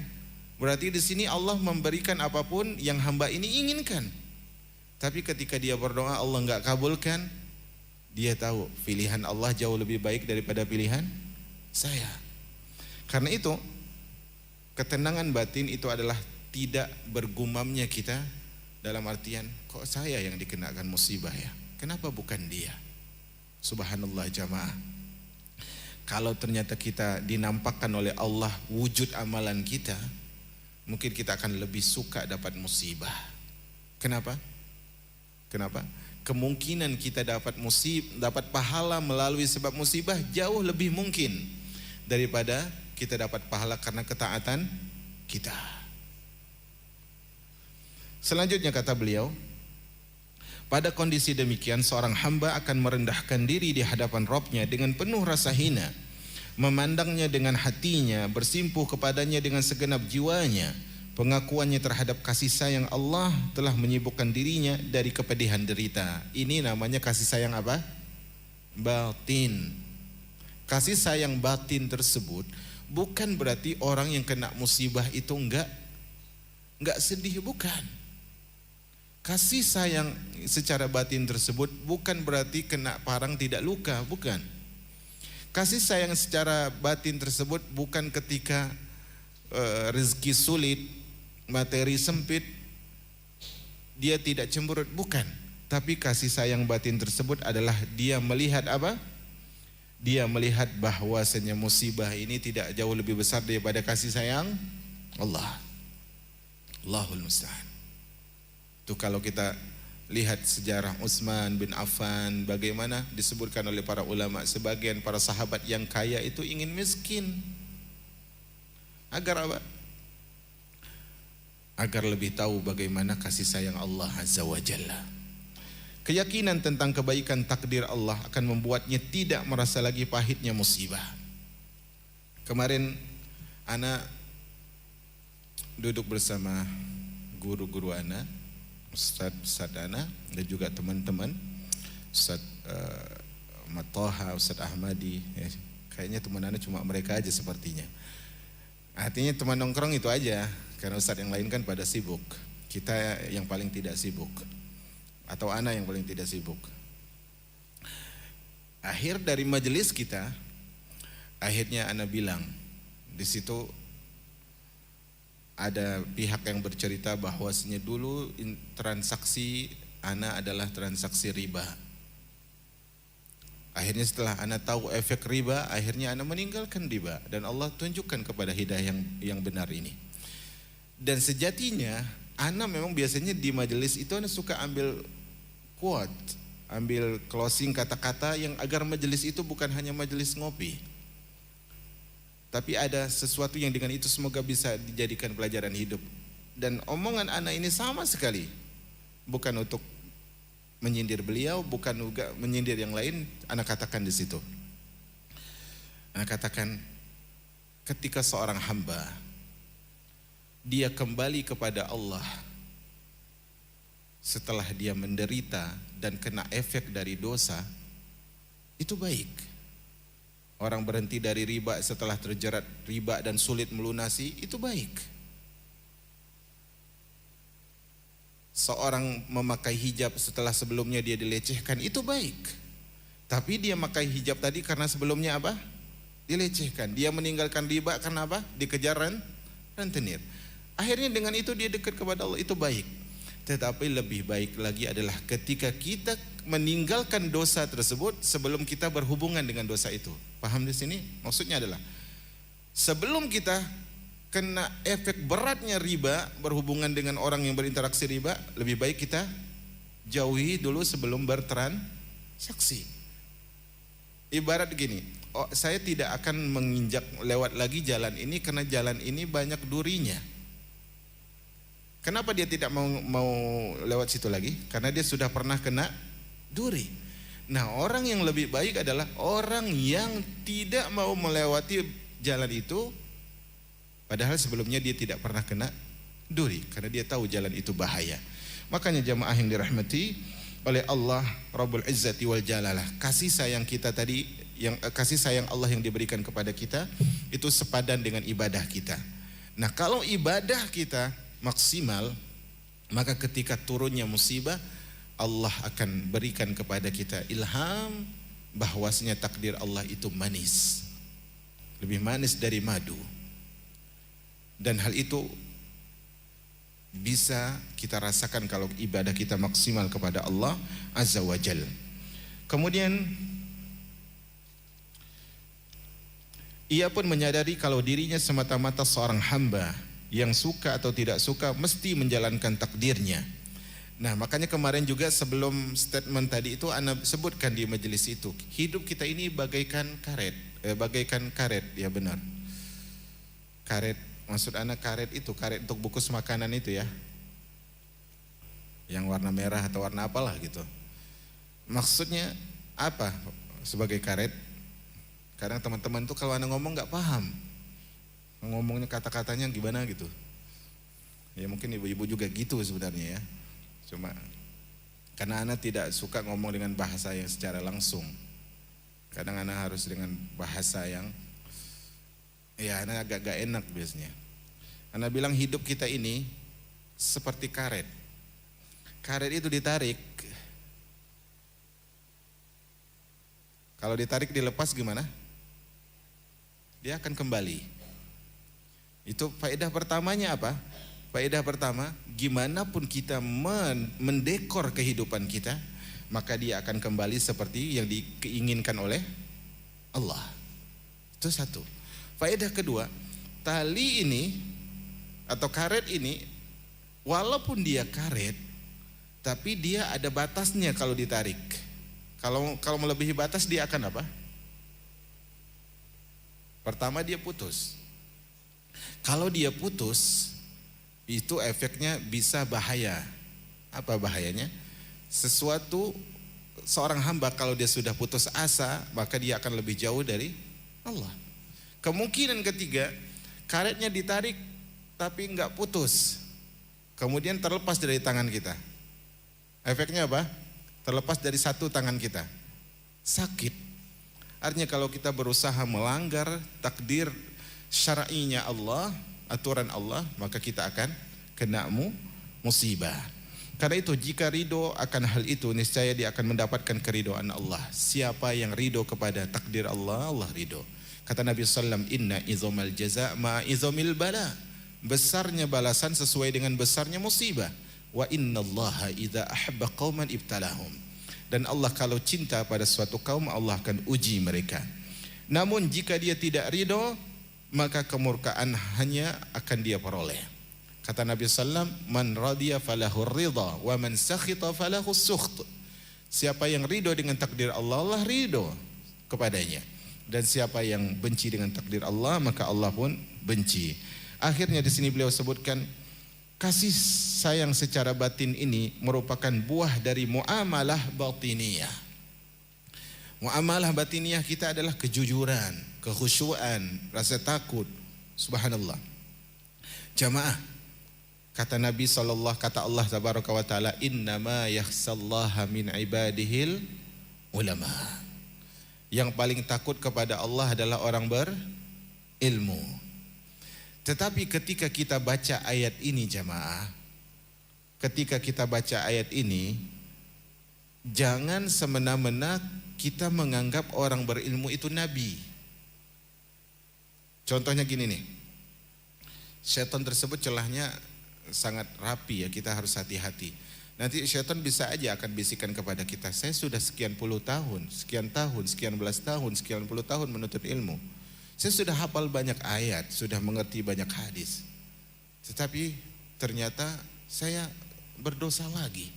S1: berarti di sini Allah memberikan apapun yang hamba ini inginkan. Tapi ketika dia berdoa Allah enggak kabulkan, dia tahu pilihan Allah jauh lebih baik daripada pilihan saya. Karena itu, ketenangan batin itu adalah tidak bergumamnya kita dalam artian, kok saya yang dikenakan musibah ya? Kenapa bukan dia? Subhanallah jamaah. Kalau ternyata kita dinampakkan oleh Allah wujud amalan kita, mungkin kita akan lebih suka dapat musibah. Kenapa? Kenapa? Kemungkinan kita dapat pahala melalui sebab musibah jauh lebih mungkin daripada kita dapat pahala karena ketaatan kita. Selanjutnya kata beliau, pada kondisi demikian seorang hamba akan merendahkan diri di hadapan Rabb-nya dengan penuh rasa hina, memandangnya dengan hatinya, bersimpuh kepadanya dengan segenap jiwanya. Pengakuannya terhadap kasih sayang Allah telah menyibukkan dirinya dari kepedihan derita. Ini namanya kasih sayang apa? Batin. Kasih sayang batin tersebut bukan berarti orang yang kena musibah itu enggak sedih, bukan. Kasih sayang secara batin tersebut bukan berarti kena parang tidak luka, bukan. Kasih sayang secara batin tersebut bukan ketika rezeki sulit, materi sempit, dia tidak cemberut, bukan. Tapi kasih sayang batin tersebut adalah dia melihat apa? Dia melihat bahwasanya musibah ini tidak jauh lebih besar daripada kasih sayang Allah. Allahul musta'an. Itu kalau kita lihat sejarah Utsman bin Affan, bagaimana disebutkan oleh para ulama, sebagian para sahabat yang kaya itu ingin miskin. Agar apa? Agar lebih tahu bagaimana kasih sayang Allah Azza wa Jalla. Keyakinan tentang kebaikan takdir Allah akan membuatnya tidak merasa lagi pahitnya musibah. Kemarin anak duduk bersama guru-guru anak, Ustaz Ana dan juga teman-teman, Ustaz Matoha, Ustaz Ahmadi, ya, kayaknya teman anak cuma mereka aja sepertinya. Artinya teman nongkrong itu aja, karena Ustaz yang lain kan pada sibuk. Kita yang paling tidak sibuk. atau ana yang paling tidak sibuk. Akhir dari majelis kita, akhirnya ana bilang, di situ ada pihak yang bercerita bahwasanya dulu transaksi ana adalah transaksi riba. Akhirnya setelah ana tahu efek riba, akhirnya ana meninggalkan riba dan Allah tunjukkan kepada hidayah yang benar ini. Dan sejatinya ana memang biasanya di majelis itu ana suka ambil quote, ambil closing kata-kata yang agar majelis itu bukan hanya majelis ngopi, tapi ada sesuatu yang dengan itu semoga bisa dijadikan pelajaran hidup. Dan omongan ana ini sama sekali bukan untuk menyindir beliau, bukan juga menyindir yang lain. Ana katakan di situ, ana katakan ketika seorang hamba dia kembali kepada Allah setelah dia menderita dan kena efek dari dosa, itu baik. Orang berhenti dari riba setelah terjerat riba dan sulit melunasi, itu baik. Seorang memakai hijab setelah sebelumnya dia dilecehkan, itu baik. Tapi dia memakai hijab tadi karena sebelumnya apa? Dilecehkan. Dia meninggalkan riba karena apa? Dikejar rentenir. Akhirnya dengan itu dia dekat kepada Allah, itu baik. Tetapi lebih baik lagi adalah ketika kita meninggalkan dosa tersebut sebelum kita berhubungan dengan dosa itu. Paham di sini? Maksudnya adalah sebelum kita kena efek beratnya riba, berhubungan dengan orang yang berinteraksi riba, lebih baik kita jauhi dulu sebelum bertransaksi. Ibarat gini, saya tidak akan menginjak lewat lagi jalan ini karena jalan ini banyak durinya. Kenapa dia tidak mau lewat situ lagi? Karena dia sudah pernah kena duri. Nah, orang yang lebih baik adalah orang yang tidak mau melewati jalan itu, padahal sebelumnya dia tidak pernah kena duri, karena dia tahu jalan itu bahaya. Makanya jamaah yang dirahmati oleh Allah Rabbul Izzati wal Jalalah, kasih sayang kita tadi, yang kasih sayang Allah yang diberikan kepada kita itu sepadan dengan ibadah kita. Nah, kalau ibadah kita maksimal, maka ketika turunnya musibah, Allah akan berikan kepada kita ilham bahwasanya takdir Allah itu manis, lebih manis dari madu. Dan hal itu bisa kita rasakan kalau ibadah kita maksimal kepada Allah Azza wa Jal. Kemudian ia pun menyadari kalau dirinya semata-mata seorang hamba yang suka atau tidak suka mesti menjalankan takdirnya. Nah, makanya kemarin juga sebelum statement tadi itu ana sebutkan di majelis itu, hidup kita ini bagaikan karet, ya benar. Karet, maksud ana karet itu, karet untuk bungkus makanan itu ya, yang warna merah atau warna apalah gitu. Maksudnya apa sebagai karet? Kadang teman-teman tuh kalau ana ngomong nggak paham, ngomongnya kata-katanya gimana gitu. Ya mungkin ibu-ibu juga gitu sebenarnya ya. Cuma karena ana tidak suka ngomong dengan bahasa yang secara langsung. Kadang ana harus dengan bahasa yang ya ana agak gak enak biasanya. Ana bilang hidup kita ini seperti karet. Karet itu ditarik. Kalau ditarik dilepas gimana? Dia akan kembali. Itu faedah pertamanya apa? Faedah pertama, gimana pun kita mendekor kehidupan kita, maka dia akan kembali seperti yang diinginkan oleh Allah. Itu satu. Faedah kedua, tali ini atau karet ini, walaupun dia karet, tapi dia ada batasnya kalau ditarik. Kalau melebihi batas dia akan apa? Pertama dia putus. Kalau dia putus, itu efeknya bisa bahaya. Apa bahayanya? Seorang hamba kalau dia sudah putus asa, maka dia akan lebih jauh dari Allah. Kemungkinan ketiga, karetnya ditarik tapi enggak putus, kemudian terlepas dari tangan kita. Efeknya apa? Terlepas dari satu tangan kita, sakit. Artinya kalau kita berusaha melanggar takdir syar'inya Allah, aturan Allah, maka kita akan kena musibah. Karena itu jika ridho akan hal itu, niscaya dia akan mendapatkan keridhaan Allah. Siapa yang ridho kepada takdir Allah, Allah ridho. Kata Nabi SAW, inna izomal jaza ma izomil bala. Besarnya balasan sesuai dengan besarnya musibah. Wa inna allaha idha ahabba qawman ibtalahum. Dan Allah kalau cinta pada suatu kaum, Allah akan uji mereka. Namun jika dia tidak ridho, maka kemurkaan hanya akan dia peroleh. Kata Nabi SAW, man radiya falahu ridha wa man sakhita falahu sukht. Siapa yang ridho dengan takdir Allah, Allah ridho kepadanya. Dan siapa yang benci dengan takdir Allah, maka Allah pun benci. Akhirnya di sini beliau sebutkan, kasih sayang secara batin ini merupakan buah dari muamalah batiniyah. Muamalah batiniyah kita adalah kejujuran, kekhusyuan, rasa takut. Subhanallah. Jamaah, kata Nabi SAW, kata Allah tabaraka wa ta'ala, innama yakhsallaha min ibadihil ulama. Yang paling takut kepada Allah adalah orang berilmu. Tetapi ketika kita baca ayat ini jamaah, ketika kita baca ayat ini, jangan semena-mena kita menganggap orang berilmu itu nabi. Contohnya gini nih, syaitan tersebut celahnya sangat rapi ya, kita harus hati-hati. Nanti syaitan bisa aja akan bisikan kepada kita, saya sudah sekian puluh tahun, sekian tahun, sekian belas tahun, sekian puluh tahun menuntut ilmu. Saya sudah hafal banyak ayat, sudah mengerti banyak hadis. Tetapi ternyata saya berdosa lagi.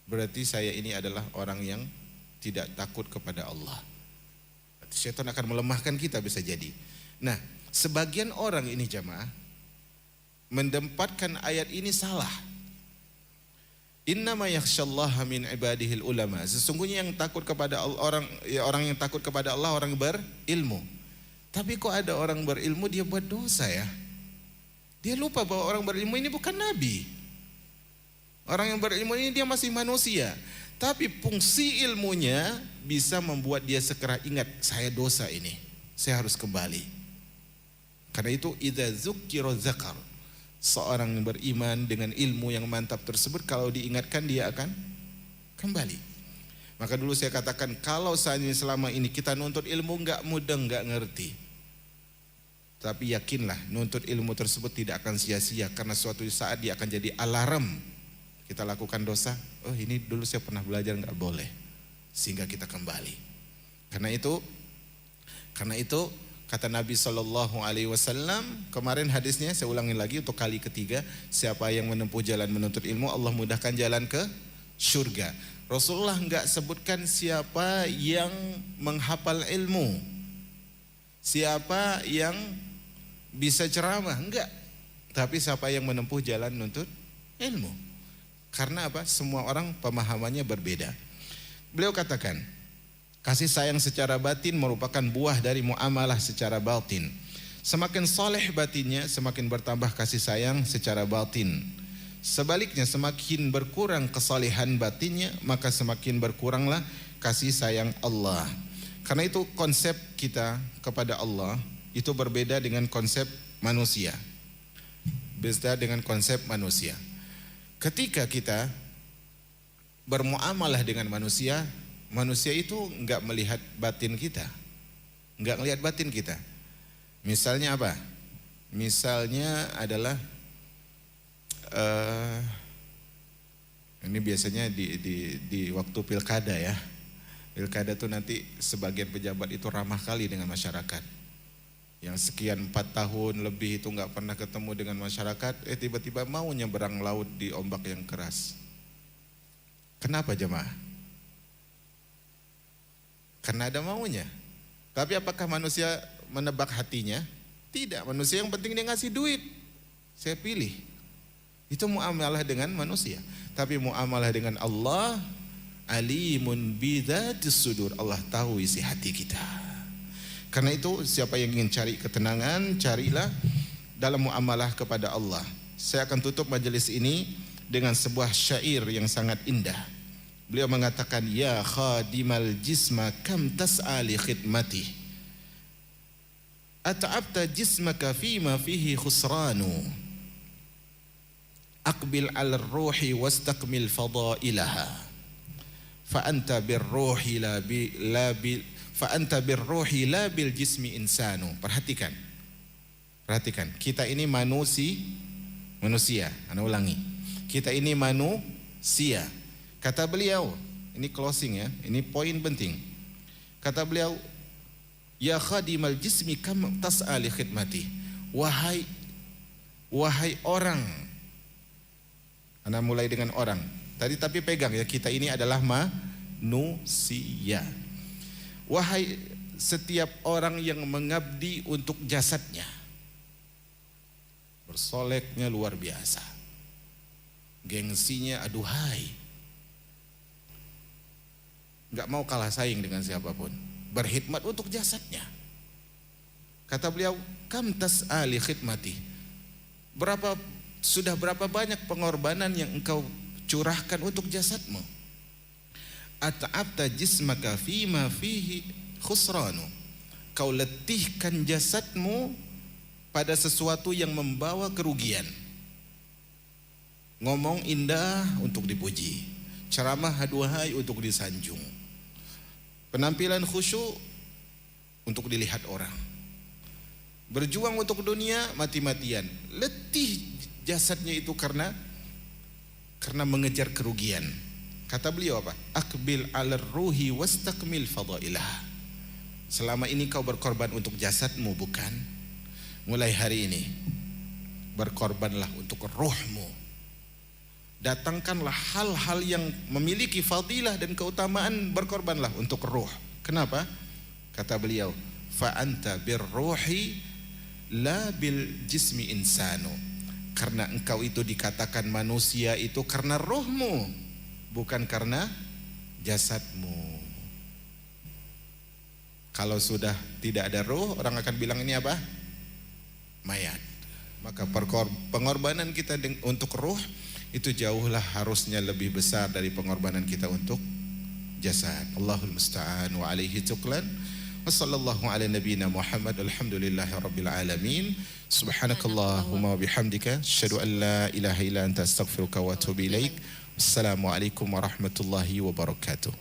S1: Berarti saya ini adalah orang yang tidak takut kepada Allah. Syaitan akan melemahkan kita bisa jadi. Nah, sebagian orang ini jamaah mendempatkan ayat ini salah. Innama yakhsyallaha min ibadihil ulama. Sesungguhnya yang takut kepada Allah, orang yang takut kepada Allah orang berilmu. Tapi kok ada orang berilmu dia buat dosa ya? Dia lupa bahwa orang berilmu ini bukan nabi. Orang yang berilmu ini dia masih manusia. Tapi fungsi ilmunya bisa membuat dia segera ingat, saya dosa ini, saya harus kembali. Karena itu idza zukkira zakar. Seorang yang beriman dengan ilmu yang mantap tersebut, kalau diingatkan dia akan kembali. Maka dulu saya katakan, kalau seandainya selama ini kita nuntut ilmu enggak mudeng, enggak ngerti, tapi yakinlah nuntut ilmu tersebut tidak akan sia-sia, karena suatu saat dia akan jadi alarm. Kita lakukan dosa, oh ini dulu saya pernah belajar, enggak boleh, sehingga kita kembali. Karena itu kata Nabi SAW, kemarin hadisnya saya ulangi lagi untuk kali ketiga, siapa yang menempuh jalan menuntut ilmu, Allah mudahkan jalan ke surga. Rasulullah enggak sebutkan siapa yang menghafal ilmu, siapa yang bisa ceramah, enggak. Tapi siapa yang menempuh jalan menuntut ilmu. Karena apa? Semua orang pemahamannya berbeda. Beliau katakan, kasih sayang secara batin merupakan buah dari muamalah secara batin. Semakin soleh batinnya, semakin bertambah kasih sayang secara batin. Sebaliknya, semakin berkurang kesalehan batinnya, maka semakin berkuranglah kasih sayang Allah. Karena itu konsep kita kepada Allah itu berbeda dengan konsep manusia. Beda dengan konsep manusia. Ketika kita bermuamalah dengan manusia, manusia itu enggak melihat batin kita, enggak melihat batin kita. Misalnya apa? Misalnya adalah ini biasanya di waktu pilkada ya. Pilkada tuh nanti sebagian pejabat itu ramah kali dengan masyarakat. Yang sekian 4 tahun lebih itu enggak pernah ketemu dengan masyarakat, tiba-tiba mau nyeberang laut di ombak yang keras. Kenapa jemaah? Karena ada maunya. Tapi apakah manusia menebak hatinya? Tidak, manusia yang penting dia ngasih duit, saya pilih. Itu muamalah dengan manusia. Tapi muamalah dengan Allah, alimun bidzatis sudur, Allah tahu isi hati kita. Karena itu siapa yang ingin cari ketenangan, carilah dalam muamalah kepada Allah. Saya akan tutup majelis ini dengan sebuah syair yang sangat indah. Beliau mengatakan, ya khadimal jisma kam tas'a li khidmati, at'abta jismaka fima fihi khusranu, aqbil 'ala ruhi wastakmil fadailaha fa anta birruhi la bil jismi insanu. Perhatikan, kita ini manusia. Ana ulangi, kita ini manusia. Kata beliau, ini closing ya, ini poin penting. Kata beliau, ya khadimal jismi kam tas'a li khidmati. Wahai orang. Ana mulai dengan orang. Tadi tapi pegang ya, kita ini adalah manusia. Wahai setiap orang yang mengabdi untuk jasadnya. Bersoleknya luar biasa. Gengsinya aduhai. Enggak mau kalah saing dengan siapapun. Berkhidmat untuk jasadnya. Kata beliau, kam tas'a li khidmati. Sudah berapa banyak pengorbanan yang engkau curahkan untuk jasadmu? At'abta jismaka fima fihi khusranu. Kau letihkan jasadmu pada sesuatu yang membawa kerugian. Ngomong indah untuk dipuji, ceramah aduhai untuk disanjung, penampilan khusyuk untuk dilihat orang, berjuang untuk dunia mati-matian, letih jasadnya itu karena mengejar kerugian. Kata beliau apa? Aqbil 'alar ruhi wastakmil fadailah. Selama ini kau berkorban untuk jasadmu, bukan? Mulai hari ini berkorbanlah untuk ruhmu. Datangkanlah hal-hal yang memiliki fadilah dan keutamaan, berkorbanlah untuk ruh. Kenapa? Kata beliau, fa anta birruhi la bil jismi insanu. Karena engkau itu dikatakan manusia itu karena ruhmu, bukan karena jasadmu. Kalau sudah tidak ada ruh, orang akan bilang ini apa? Mayat. Maka pengorbanan kita untuk ruh itu jauhlah harusnya lebih besar dari pengorbanan kita untuk jasad. Allahul musta'an wa alaihi tuklan. Wa sallallahu ala nabiyyina Muhammad. Alhamdulillahi rabbil alamin. Subhanakallahumma wa bihamdika asyhadu an la ilaha illa anta astaghfiruka wa atubu ilaik. Wassalamualaikum warahmatullahi wabarakatuh.